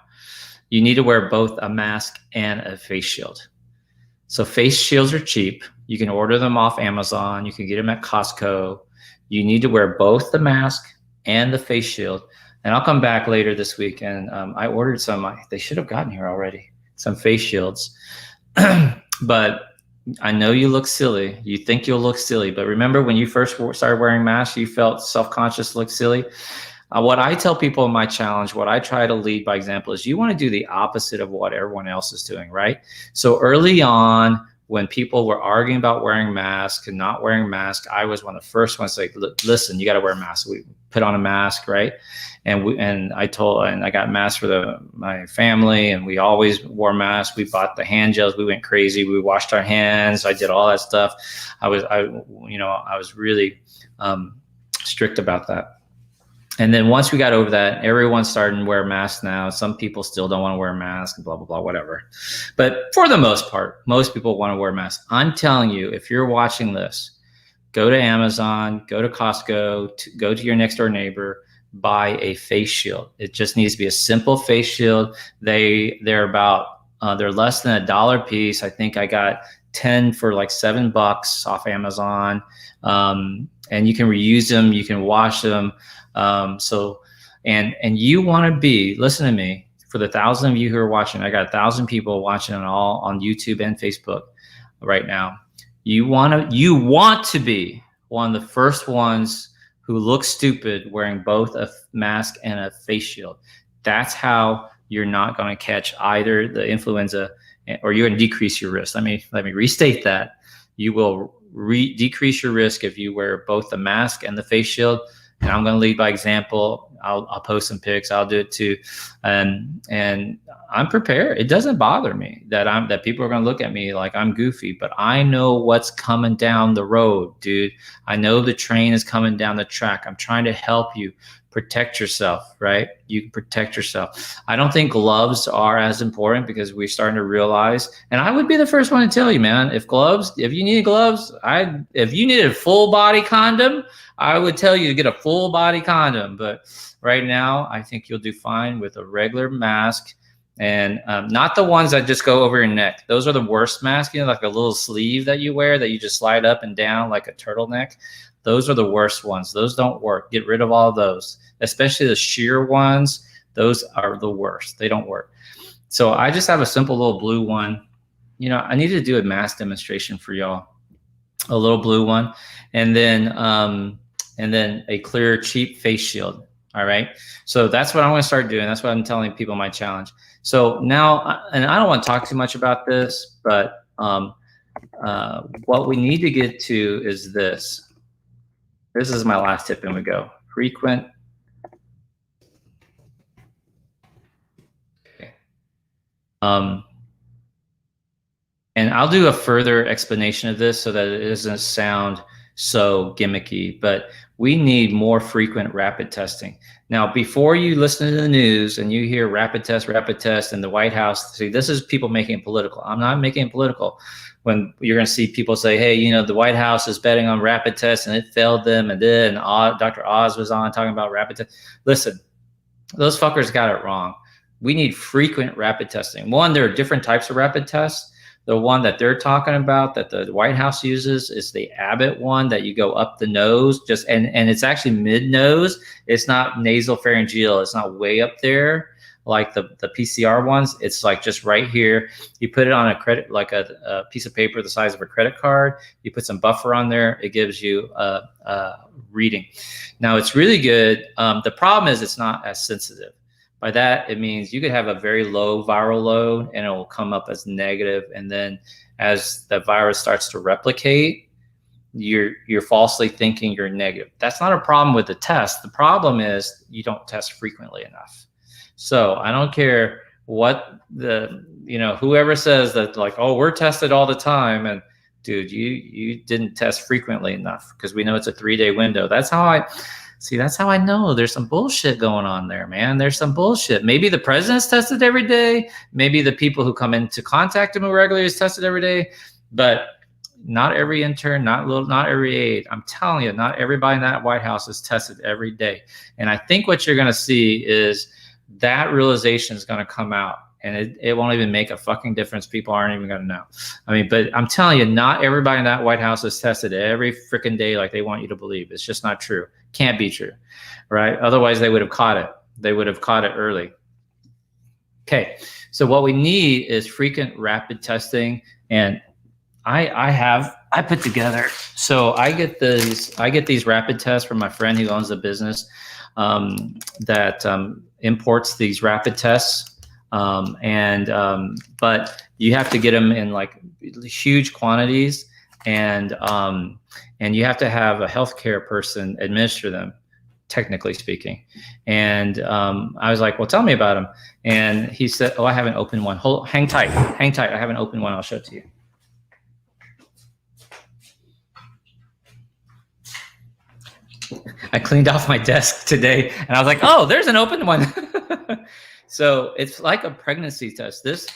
you need to wear both a mask and a face shield. So face shields are cheap. You can order them off Amazon. You can get them at Costco. You need to wear both the mask and the face shield. And I'll come back later this week, and I ordered some. They should have gotten here already, some face shields. But I know you look silly. You think you'll look silly. But remember when you first started wearing masks, you felt self-conscious, look silly? What I tell people in my challenge, what I try to lead by example, is you want to do the opposite of what everyone else is doing, right? So early on, when people were arguing about wearing masks and not wearing masks, I was one of the first ones to say, listen, you got to wear a mask. We put on a mask, right? And I got masks for my family, and we always wore masks. We bought the hand gels. We went crazy. We washed our hands. I did all that stuff. I was really strict about that. And then once we got over that, everyone's starting to wear masks now. Some people still don't want to wear a mask, blah, blah, blah, whatever. But for the most part, most people want to wear masks. I'm telling you, if you're watching this, go to Amazon, go to Costco, go to your next door neighbor, buy a face shield. It just needs to be a simple face shield. They're less than $1 a piece. I think I got 10 for $7 off Amazon. And you can reuse them, you can wash them. And you want to listen to me, for the 1,000 of you who are watching, I got 1,000 people watching all on YouTube and Facebook right now. You want to be one of the first ones who look stupid wearing both a mask and a face shield. That's how you're not going to catch either the influenza, or you're going to decrease your risk. Let me restate that. You will decrease your risk if you wear both the mask and the face shield. And I'm going to lead by example. I'll post some pics. I'll do it too. And I'm prepared. It doesn't bother me that people are going to look at me like I'm goofy, but I know what's coming down the road, dude. I know the train is coming down the track. I'm trying to help you protect yourself, right? You can protect yourself. I don't think gloves are as important because we're starting to realize, and I would be the first one to tell you, man, if you need gloves, if you need a full body condom, I would tell you to get a full body condom. But right now, I think you'll do fine with a regular mask, and not the ones that just go over your neck. Those are the worst masks, like a little sleeve that you wear that you just slide up and down like a turtleneck. Those are the worst ones. Those don't work. Get rid of all of those, especially the sheer ones. Those are the worst. They don't work. So I just have a simple little blue one. I need to do a mass demonstration for y'all. A little blue one, and then a clear, cheap face shield. All right. So that's what I'm going to start doing. That's what I'm telling people my challenge. So now, and I don't want to talk too much about this, but what we need to get to is this. This is my last tip, and we go. Frequent. Okay. And I'll do a further explanation of this so that it doesn't sound so gimmicky, but we need more frequent rapid testing. Now, before you listen to the news and you hear rapid test, and the White House, see, this is people making it political. I'm not making it political. When you're going to see people say, hey, the White House is betting on rapid tests and it failed them, and then Dr. Oz was on talking about rapid tests. Listen, those fuckers got it wrong. We need frequent rapid testing. One, there are different types of rapid tests. The one that they're talking about that the White House uses is the Abbott one that you go up the nose, and it's actually mid nose. It's not nasal pharyngeal. It's not way up there like the PCR ones. It's like just right here. You put it on a piece of paper the size of a credit card. You put some buffer on there. It gives you a reading. Now it's really good. The problem is it's not as sensitive. By that, it means you could have a very low viral load and it will come up as negative. And then as the virus starts to replicate, you're falsely thinking you're negative. That's not a problem with the test. The problem is you don't test frequently enough. So I don't care what whoever says that, like, oh, we're tested all the time. And dude, you didn't test frequently enough, because we know it's a 3-day window. That's how I know there's some bullshit going on there, man. There's some bullshit. Maybe the president's tested every day. Maybe the people who come into contact him regularly is tested every day. But not every intern, not every aide. I'm telling you, not everybody in that White House is tested every day. And I think what you're going to see is that realization is going to come out. And it won't even make a fucking difference. People aren't even going to know. But I'm telling you, not everybody in that White House is tested every freaking day like they want you to believe. It's just not true. Can't be true, right? Otherwise, they would have caught it. They would have caught it early. Okay, so what we need is frequent rapid testing. And I put together, so I get these rapid tests from my friend who owns the business that imports these rapid tests. But you have to get them in like huge quantities, and you have to have a healthcare person administer them, technically speaking. And I was like, well, tell me about them. And he said, oh, I haven't opened one. Hang tight. I haven't opened one. I'll show it to you. I cleaned off my desk today and I was like, oh, there's an open one. So it's like a pregnancy test. This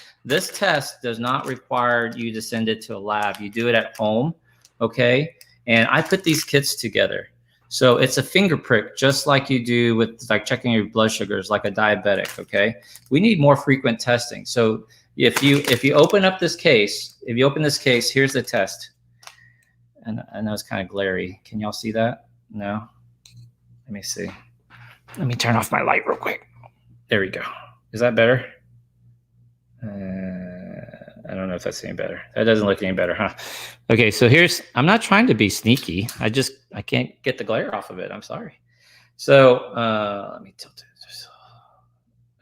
test does not require you to send it to a lab. You do it at home, okay? And I put these kits together. So it's a finger prick, just like you do with like checking your blood sugars, like a diabetic, okay? We need more frequent testing. So if you open up this case, here's the test. And I know it's kind of glary. Can y'all see that? No? Let me see. Let me turn off my light real quick. There we go. Is that better? I don't know if that's any better. That doesn't look any better, huh? Okay, so I'm not trying to be sneaky. I can't get the glare off of it. I'm sorry. So let me tilt it.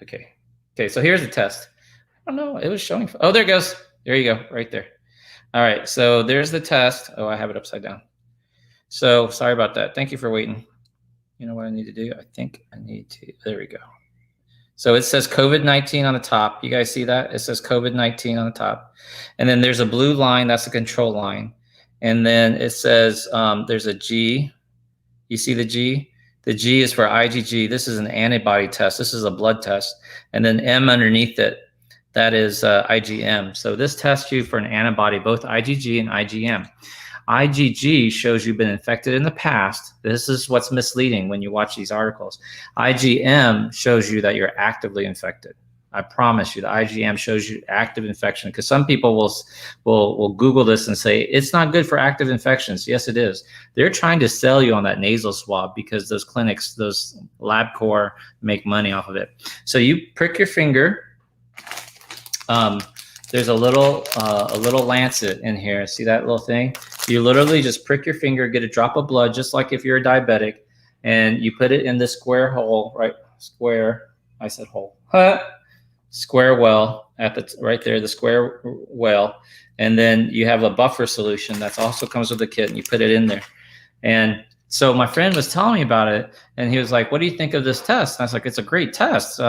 Okay, so here's the test. I don't know. It was showing. Oh, there it goes. There you go. Right there. All right, so there's the test. Oh, I have it upside down. So sorry about that. Thank you for waiting. You know what I need to do? I think I need to, there we go. So it says COVID-19 on the top. You guys see that? It says COVID-19 on the top. And then there's a blue line, that's a control line. And then it says there's a G. You see the G? The G is for IgG. This is an antibody test. This is a blood test. And then M underneath it, that is IgM. So this tests you for an antibody, both IgG and IgM. IgG shows you've been infected in the past. This is what's misleading when you watch these articles. IgM shows you that you're actively infected. I promise you, the IgM shows you active infection, because some people will Google this and say it's not good for active infections. Yes, it is. They're trying to sell you on that nasal swab because those clinics, those LabCorp, make money off of it. So you prick your finger. There's a little lancet in here. See that little thing? You literally just prick your finger, get a drop of blood, just like if you're a diabetic, and you put it in the square hole, right? Square. I said hole. Square well at the right there, the square well, and then you have a buffer solution that also comes with the kit, and you put it in there. And so my friend was telling me about it, and he was like, "What do you think of this test?" And I was like, "It's a great test,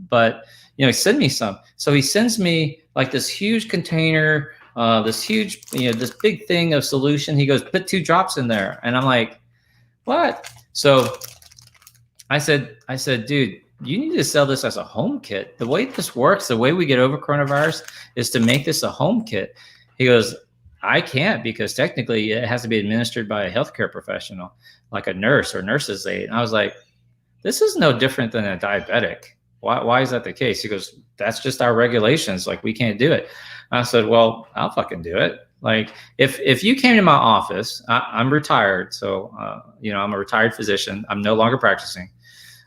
but send me some." So he sends me like this huge container, this huge, this big thing of solution. He goes, "Put 2 drops in there," and I'm like, "What?" So I said, "Dude, you need to sell this as a home kit. The way this works, the way we get over coronavirus is to make this a home kit." He goes, "I can't, because technically it has to be administered by a healthcare professional, like a nurse or nurse's aide." And I was like, "This is no different than a diabetic. Why is that the case?" He goes, "That's just our regulations. Like, we can't do it." And I said, "Well, I'll fucking do it. Like, if you came to my office, I'm retired. So, I'm a retired physician. I'm no longer practicing.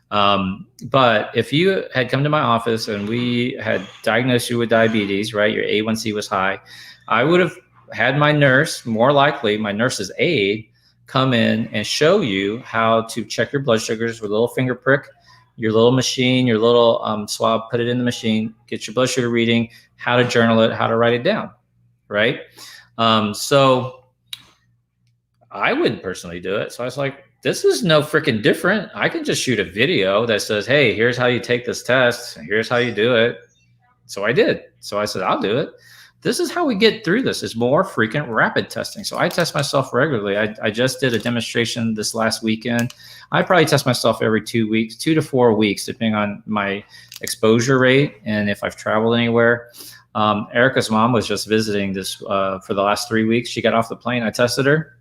But if you had come to my office and we had diagnosed you with diabetes, right? Your A1C was high. I would have had my nurse, more likely my nurse's aide, come in and show you how to check your blood sugars with a little finger prick, your little machine, your little swab, put it in the machine, get your blood sugar reading, how to journal it, how to write it down, right? So I wouldn't personally do it. So I was like, this is no freaking different. I can just shoot a video that says, "Hey, here's how you take this test. Here's how you do it." So I did. So I said, "I'll do it." This is how we get through this, is more frequent rapid testing. So I test myself regularly. I just did a demonstration this last weekend. I probably test myself every 2 weeks, 2 to 4 weeks, depending on my exposure rate and if I've traveled anywhere. Erica's mom was just visiting this for the last 3 weeks. She got off the plane. I tested her.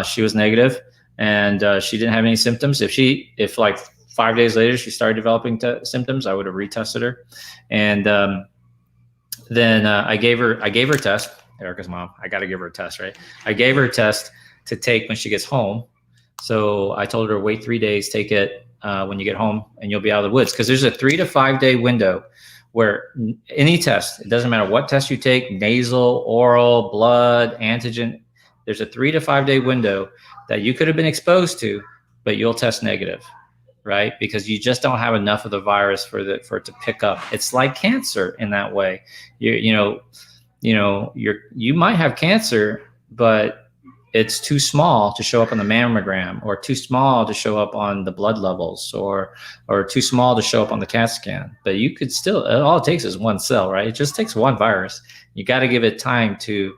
She was negative, and she didn't have any symptoms. If like 5 days later she started developing symptoms, I would have retested her. And then I gave her a test. Erica's mom, I got to give her a test, right? I gave her a test to take when she gets home. So I told her, wait 3 days, take it when you get home, and you'll be out of the woods. Because there's a 3 to 5 day window where any test, it doesn't matter what test you take, nasal, oral, blood, antigen, there's a 3 to 5 day window that you could have been exposed to, but you'll test negative, right? Because you just don't have enough of the virus for it to pick up. It's like cancer in that way. You might have cancer, but it's too small to show up on the mammogram, or too small to show up on the blood levels, or too small to show up on the CAT scan. But you could still, all it takes is one cell, right? It just takes one virus. You got to give it time to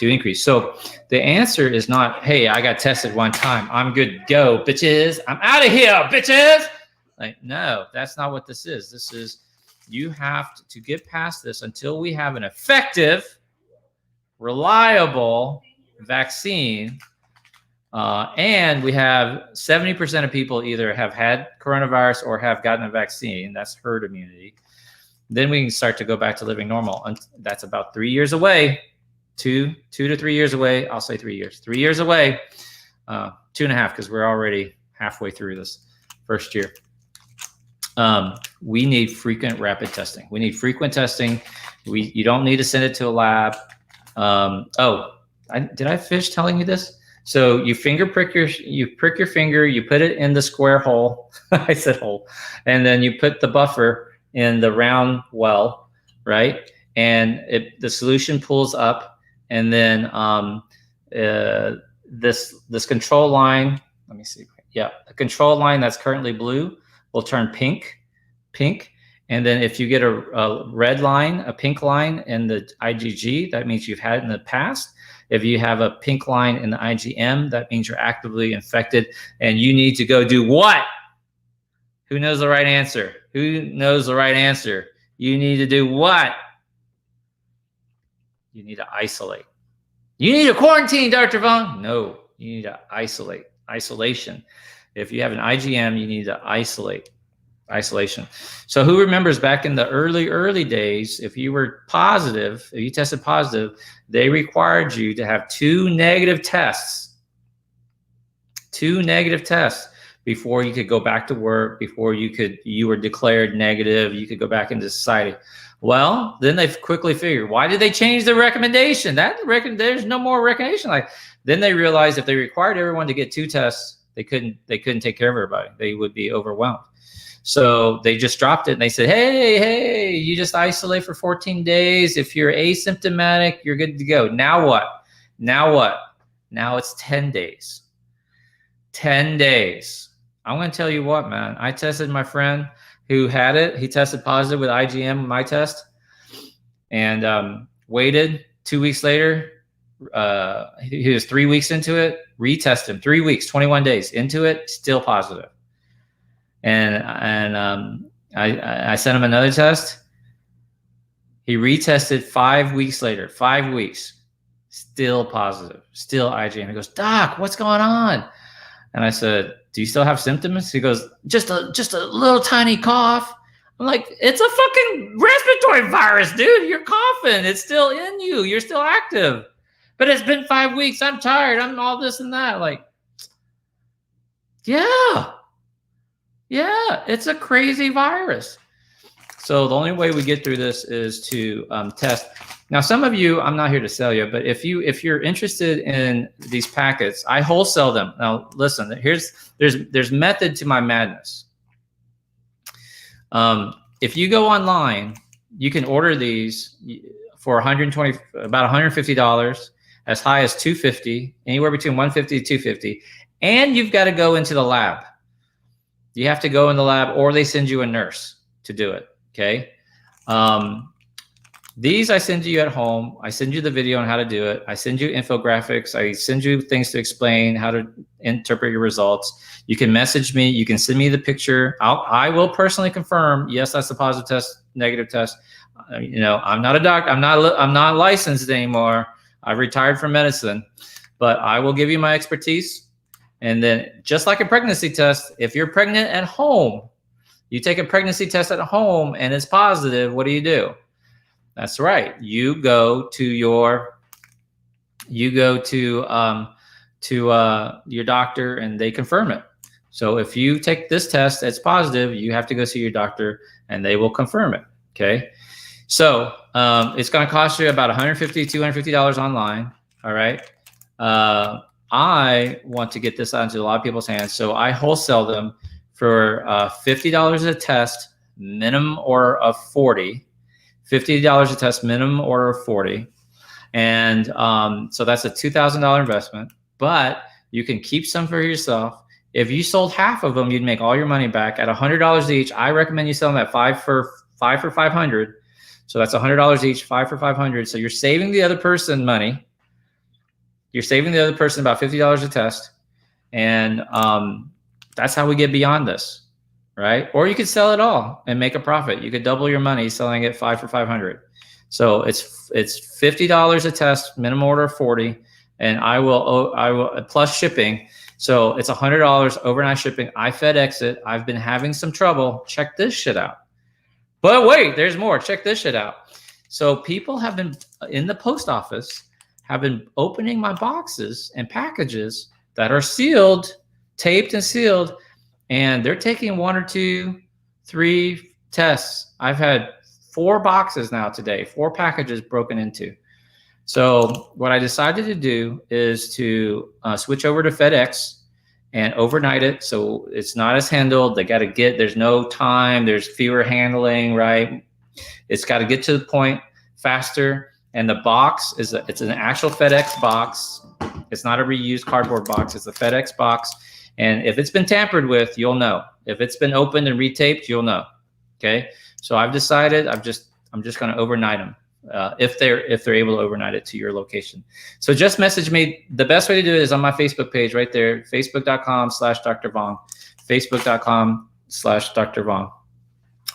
increase. So the answer is not, "Hey, I got tested one time, I'm good to go, bitches. I'm out of here, bitches." Like, no, that's not what this is. This is, you have to get past this until we have an effective, reliable vaccine, and we have 70% of people either have had coronavirus or have gotten a vaccine. That's herd immunity. Then we can start to go back to living normal. And that's about 3 years away. 2 to 3 years away. I'll say 3 years. 3 years away. 2.5, because we're already halfway through this first year. We need frequent rapid testing. We need frequent testing. You don't need to send it to a lab. Did I finish telling you this? So you prick your finger, you put it in the square hole. I said hole. And then you put the buffer in the round well, right? And the solution pulls up. And then this control line, let me see. Yeah, the control line that's currently blue will turn pink. And then if you get a red line, a pink line in the IgG, that means you've had it in the past. If you have a pink line in the IgM, that means you're actively infected and you need to go do what? Who knows the right answer? Who knows the right answer? You need to do what? You need to isolate. You need to quarantine, Dr. Vaughn. No, you need to isolate. Isolation. If you have an IgM, you need to isolate. Isolation. So who remembers back in the early days, if you were positive, if you tested positive, they required you to have 2 negative tests. 2 negative tests before you could go back to work, before you were declared negative, you could go back into society. Well, then they quickly figured, why did they change the recommendation? There's no more recommendation. Then they realized if they required everyone to get 2 tests, they couldn't take care of everybody. They would be overwhelmed. So they just dropped it and they said, hey, you just isolate for 14 days. If you're asymptomatic, you're good to go. Now what? Now it's 10 days. 10 days. I'm going to tell you what, man. I tested my friend who had it. He tested positive with IgM, my test, and waited 2 weeks later. He was 3 weeks into it, retested him 3 weeks, 21 days into it, still positive. And I sent him another test. He retested 5 weeks later, 5 weeks, still positive, still IgM. He goes, Doc, what's going on? And I said, do you still have symptoms? He goes, just a little tiny cough. I'm like, it's a fucking respiratory virus, dude. You're coughing. It's still in you. You're still active. But it's been 5 weeks. I'm tired. I'm all this and that. Like, yeah, it's a crazy virus. So the only way we get through this is to test. Now, some of you, I'm not here to sell you, but if you're interested in these packets, I wholesale them. Now, listen, there's method to my madness. If you go online, you can order these for about $150, as high as $250, anywhere between $150 to $250, and you've got to go into the lab. You have to go in the lab, or they send you a nurse to do it. Okay. These I send you at home. I send you the video on how to do it. I send you infographics. I send you things to explain how to interpret your results. You can message me. You can send me the picture. I will personally confirm, yes, that's a positive test, negative test. I'm not a doctor. I'm not licensed anymore. I've retired from medicine, but I will give you my expertise. And then just like a pregnancy test, if you're pregnant at home, you take a pregnancy test at home and it's positive, what do? That's right. You go to your doctor and they confirm it. So if you take this test that's positive, you have to go see your doctor and they will confirm it. Okay. So it's going to cost you about $150, $250 online. All right. I want to get this out into a lot of people's hands. So I wholesale them for $50 a test, minimum order of 40. $50 a test, minimum order of 40. And so that's a $2,000 investment, but you can keep some for yourself. If you sold half of them, you'd make all your money back at $100 each. I recommend you sell them at five for $500. So that's $100 each, 5 for $500. So you're saving the other person money. You're saving the other person about $50 a test. And that's how we get beyond this, right? Or you could sell it all and make a profit. You could double your money selling it 5 for $500. So it's $50 a test, minimum order of 40, and I will plus shipping. So it's $100 overnight shipping. I FedEx it. I've been having some trouble. Check this shit out. But wait, there's more. Check this shit out. So people have been in the post office, have been opening my boxes and packages that are sealed, taped and sealed, and they're taking 1 or 2, 3 tests. I've had 4 boxes now today, 4 packages broken into. So what I decided to do is to switch over to FedEx and overnight it. So it's not as handled. They got to there's no time. There's fewer handling, right? It's got to get to the point faster. And the box it's an actual FedEx box. It's not a reused cardboard box. It's a FedEx box. And if it's been tampered with, you'll know. If it's been opened and retaped, you'll know. Okay. So I've decided I'm just going to overnight them. If they're able to overnight it to your location. So just message me. The best way to do it is on my Facebook page right there, facebook.com/Dr. Vong, facebook.com/Dr. Vong,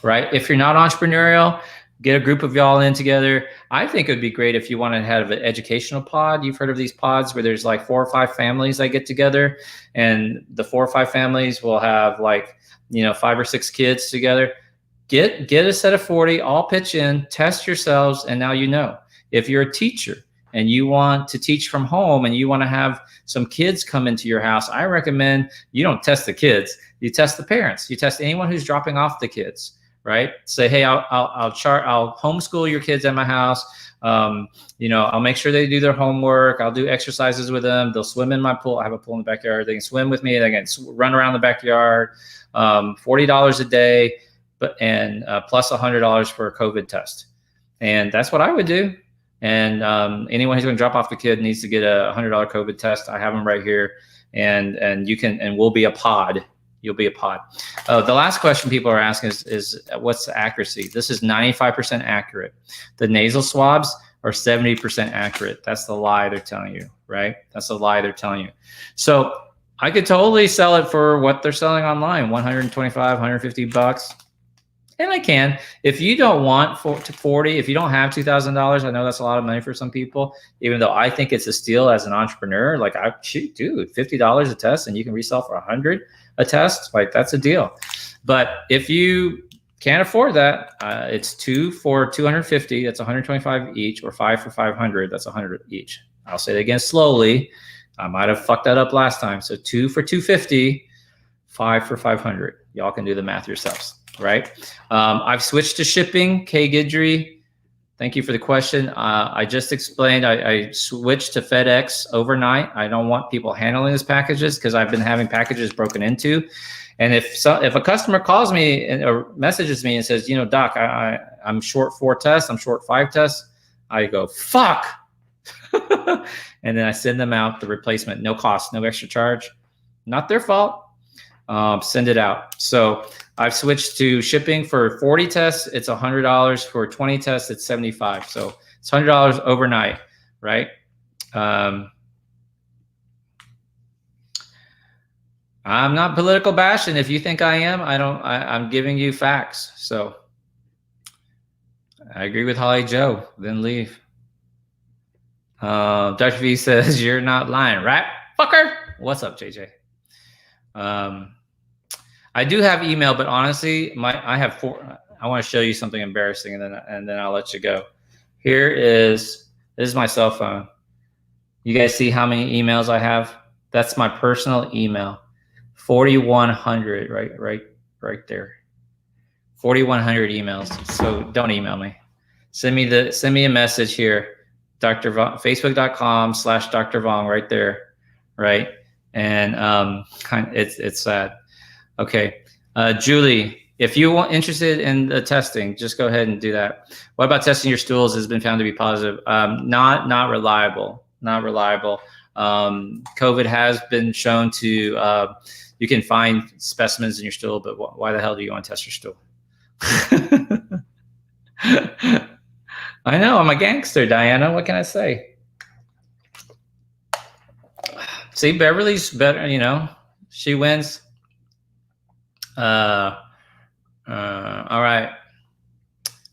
right? If you're not entrepreneurial, get a group of y'all in together. I think it would be great if you want to have an educational pod. You've heard of these pods where there's like 4 or 5 families that get together, and the 4 or 5 families will have like, 5 or 6 kids together. Get a set of 40, all pitch in, test yourselves, and now if you're a teacher and you want to teach from home and you want to have some kids come into your house, I recommend you don't test the kids, you test the parents, you test anyone who's dropping off the kids, right? Say, hey, I'll homeschool your kids at my house. I'll make sure they do their homework. I'll do exercises with them. They'll swim in my pool. I have a pool in the backyard. They can swim with me. They can run around the backyard. $40 a day. Plus $100 for a COVID test. And that's what I would do. And anyone who's going to drop off the kid needs to get a $100 COVID test. I have them right here. And we'll be a pod. You'll be a pod. The last question people are asking is what's the accuracy? This is 95% accurate. The nasal swabs are 70% accurate. That's the lie they're telling you, right? That's the lie they're telling you. So I could totally sell it for what they're selling online, $125, $150. And I can. If you don't want 40, if you don't have $2,000, I know that's a lot of money for some people, even though I think it's a steal as an entrepreneur. Like, dude, $50 a test and you can resell for $100 a test. Like, that's a deal. But if you can't afford that, it's 2 for $250. That's $125 each, or 5 for $500. That's $100 each. I'll say it again slowly. I might have fucked that up last time. So 2 for $250, 5 for $500. Y'all can do the math yourselves. Right. I've switched to shipping. Kay Gidry, thank you for the question. I just explained I switched to FedEx overnight. I don't want people handling these packages because I've been having packages broken into. And if a customer calls me or messages me and says, Doc, I'm short 4 tests, I'm short 5 tests, I go, fuck. And then I send them out the replacement, no cost, no extra charge. Not their fault. Send it out. So I've switched to shipping. For 40 tests, it's $100. For 20 tests, it's $75. So it's $100 overnight, right? I'm not political bashing. If you think I am, I'm giving you facts. So I agree with Holly Joe, then leave. Dr. V says, you're not lying, right? Fucker. What's up, JJ? I do have email, but honestly, I have 4. I want to show you something embarrassing, and then I'll let you go. This is my cell phone. You guys see how many emails I have? That's my personal email. 4,100, right there. 4,100 emails. So don't email me. Send me a message here, Dr. Vong, facebook.com/Dr. Vong, right there, right? And it's sad. Okay, Julie, if you want interested in the testing, just go ahead and do that. What about testing your stools? Has been found to be positive. Not reliable. Not reliable. COVID has been shown to. You can find specimens in your stool, but why the hell do you want to test your stool? I know, I'm a gangster, Diana. What can I say? See, Beverly's better. She wins. All right.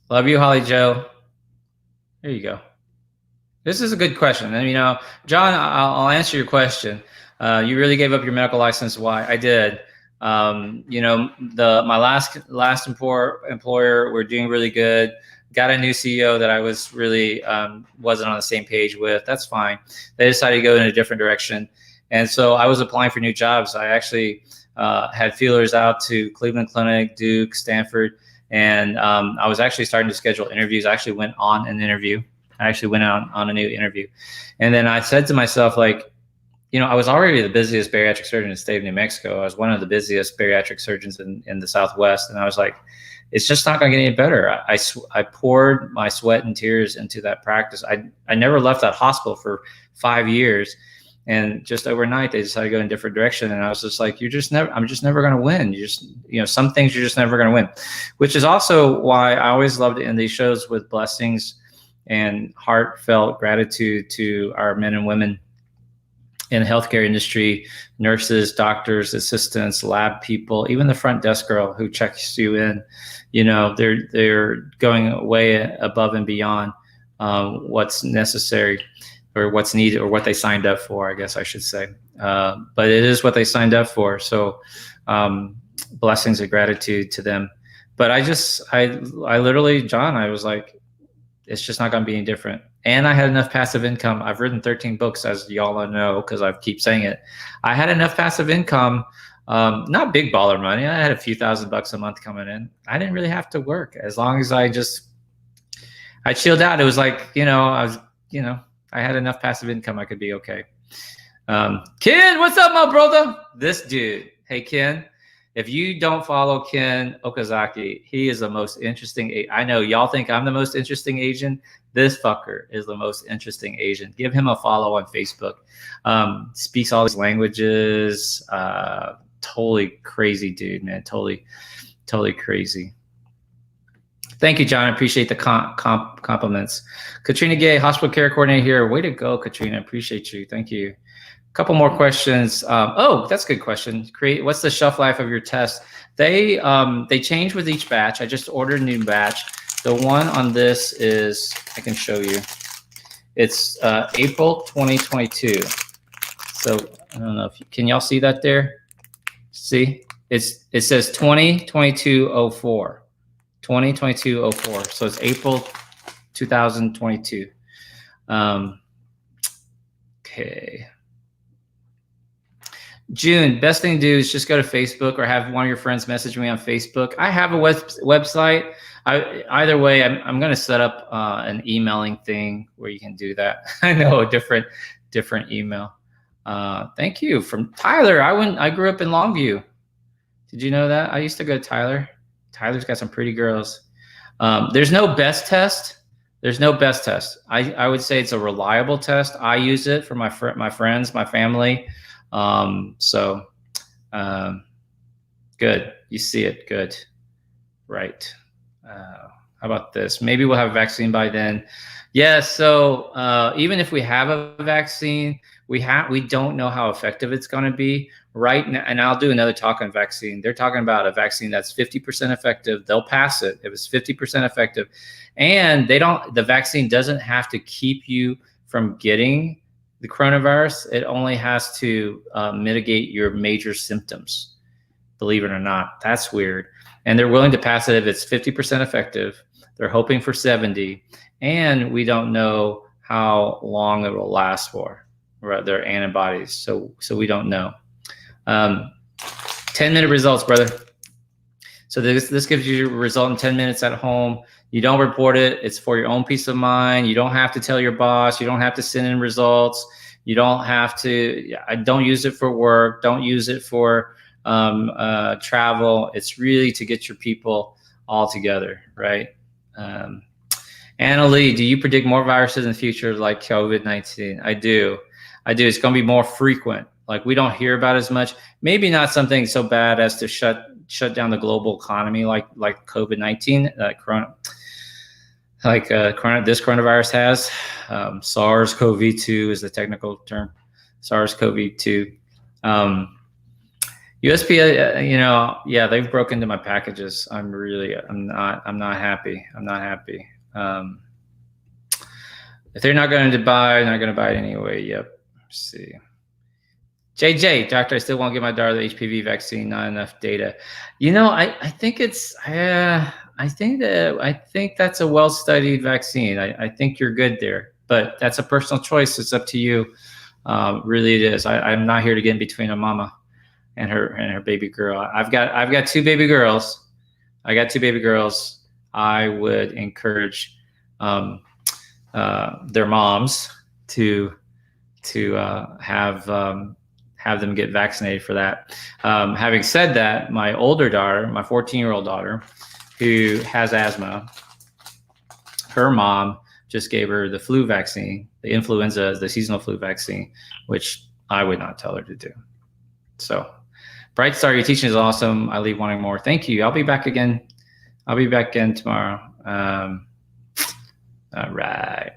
Love you, Holly Joe. There you go. This is a good question. And, John, I'll answer your question. You really gave up your medical license. Why? I did. My last employer, we're doing really good. Got a new CEO that I was really wasn't on the same page with. That's fine. They decided to go in a different direction. And so I was applying for new jobs. I actually had feelers out to Cleveland Clinic, Duke, Stanford, and I was actually starting to schedule interviews. I actually went on an interview. I actually went on a new interview. And then I said to myself, I was already the busiest bariatric surgeon in the state of New Mexico. I was one of the busiest bariatric surgeons in the Southwest. And I was like, it's just not going to get any better. I poured my sweat and tears into that practice. I never left that hospital for 5 years. And just overnight, they decided to go in a different direction. And I was just like, I'm just never going to win. Some things you're just never going to win, which is also why I always loved to end these shows with blessings and heartfelt gratitude to our men and women in the healthcare industry, nurses, doctors, assistants, lab people, even the front desk girl who checks you in. They're going way above and beyond what's necessary or what's needed or what they signed up for, I guess I should say. But it is what they signed up for. So blessings and gratitude to them. But I literally, John, I was like, it's just not going to be any different. And I had enough passive income. I've written 13 books, as y'all know, because I keep saying it. I had enough passive income, not big baller money. I had a few $1,000s a month coming in. I didn't really have to work as long as I chilled out. It was like, I had enough passive income. I could be okay. Ken, what's up, my brother? This dude. Hey, Ken. If you don't follow Ken Okazaki, he is the most interesting. I know y'all think I'm the most interesting Asian. This fucker is the most interesting Asian. Give him a follow on Facebook. Speaks all these languages. Totally crazy dude, man. Totally crazy. Thank you, John. I appreciate the compliments. Katrina Gay, hospital care coordinator here. Way to go, Katrina. Appreciate you. Thank you. Couple more questions. That's a good question. What's the shelf life of your test? They change with each batch. I just ordered a new batch. The one on this is, I can show you. It's April 2022. So I don't know can y'all see that there? See, it says 2022-04. 2022-04. So it's April 2022. Okay. June, best thing to do is just go to Facebook or have one of your friends message me on Facebook. I have a website. Either way, I'm going to set up an emailing thing where you can do that. I know, a different email. Thank you. From Tyler. I grew up in Longview. Did you know that? I used to go to Tyler. Tyler's got some pretty girls. There's no best test. I would say it's a reliable test. I use it for my friends, my family. Good. You see it. Good. Right. How about this? Maybe we'll have a vaccine by then. Yeah. So even if we have a vaccine, we don't know how effective it's going to be right now. And I'll do another talk on vaccine. They're talking about a vaccine that's 50% effective. They'll pass it if it's 50% effective, and the vaccine doesn't have to keep you from getting the coronavirus. It only has to mitigate your major symptoms. Believe it or not, that's weird. And they're willing to pass it if it's 50% effective. They're hoping for 70, and we don't know how long it will last for. Right, their antibodies, so we don't know. 10-minute results, brother. So this gives you a result in 10 minutes at home. You don't report it. It's for your own peace of mind. You don't have to tell your boss. You don't have to send in results. You don't have to. I don't use it for work. Don't use it for travel. It's really to get your people all together, right? Anna Lee, do you predict more viruses in the future like COVID-19? I do. It's going to be more frequent. Like, we don't hear about as much. Maybe not something so bad as to shut down the global economy like COVID-19, this coronavirus has. SARS-CoV-2 is the technical term. SARS-CoV-2. USPS, they've broken into my packages. I'm not happy. If they're not going to buy, they're not going to buy it anyway. Yep. Let's see. JJ, doctor, I still won't give my daughter the HPV vaccine. Not enough data. I think that's a well-studied vaccine. I think you're good there, but that's a personal choice. It's up to you. Really, it is. I'm not here to get in between a mama and her baby girl. I've got two baby girls. I would encourage their moms to have them get vaccinated for that. Having said that, my older daughter, my 14-year-old daughter, who has asthma, her mom just gave her the flu vaccine, the seasonal flu vaccine, which I would not tell her to do. So, Bright Star, your teaching is awesome. I leave wanting more. Thank you. I'll be back again. I'll be back again tomorrow. All right.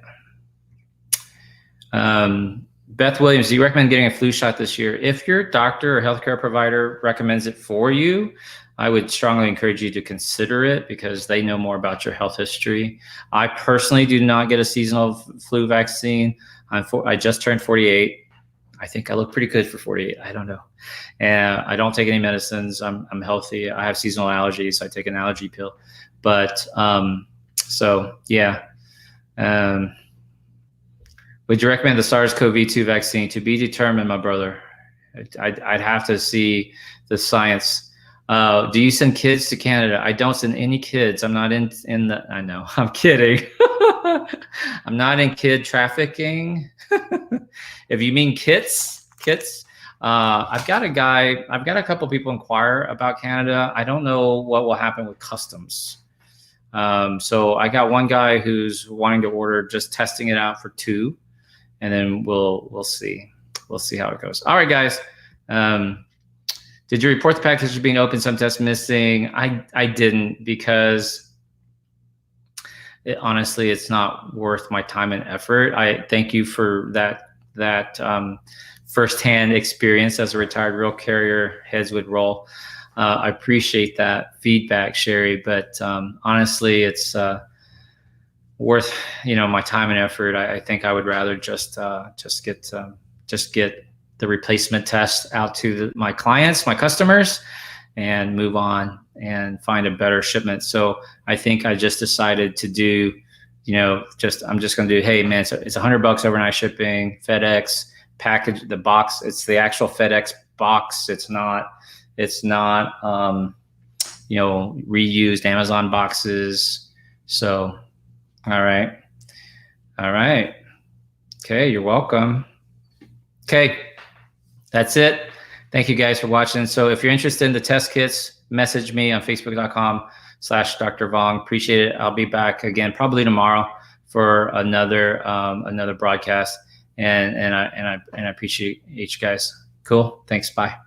Beth Williams, do you recommend getting a flu shot this year? If your doctor or healthcare provider recommends it for you, I would strongly encourage you to consider it because they know more about your health history. I personally do not get a seasonal flu vaccine. I just turned 48. I think I look pretty good for 48. I don't know. And I don't take any medicines. I'm healthy. I have seasonal allergies, so I take an allergy pill. But so yeah. Would you recommend the SARS-CoV-2 vaccine? To be determined, my brother. I'd have to see the science. Do you send kids to Canada? I don't send any kids. I'm not in the, I know, I'm kidding. I'm not in kid trafficking. If you mean kits, I've got a couple people inquire about Canada. I don't know what will happen with customs. So I got one guy who's wanting to order, just testing it out for 2, and then we'll see. We'll see how it goes. All right, guys. Did you report the package as being open, some tests missing? I didn't because honestly, it's not worth my time and effort. I thank you for that firsthand experience as a retired rail carrier. Heads would roll. I appreciate that feedback, Sherry, but honestly, it's worth my time and effort. I think I would rather just get the replacement test out to my clients, my customers, and move on and find a better shipment. So I think I just decided to do, I'm just going to do, hey man, so it's $100 overnight shipping, FedEx package, the box. It's the actual FedEx box. It's not reused Amazon boxes. So, all right. Okay. You're welcome. Okay. That's it. Thank you guys for watching. So if you're interested in the test kits, message me on facebook.com/Dr. Vong. Appreciate it. I'll be back again probably tomorrow for another broadcast. And I appreciate you guys. Cool. Thanks. Bye.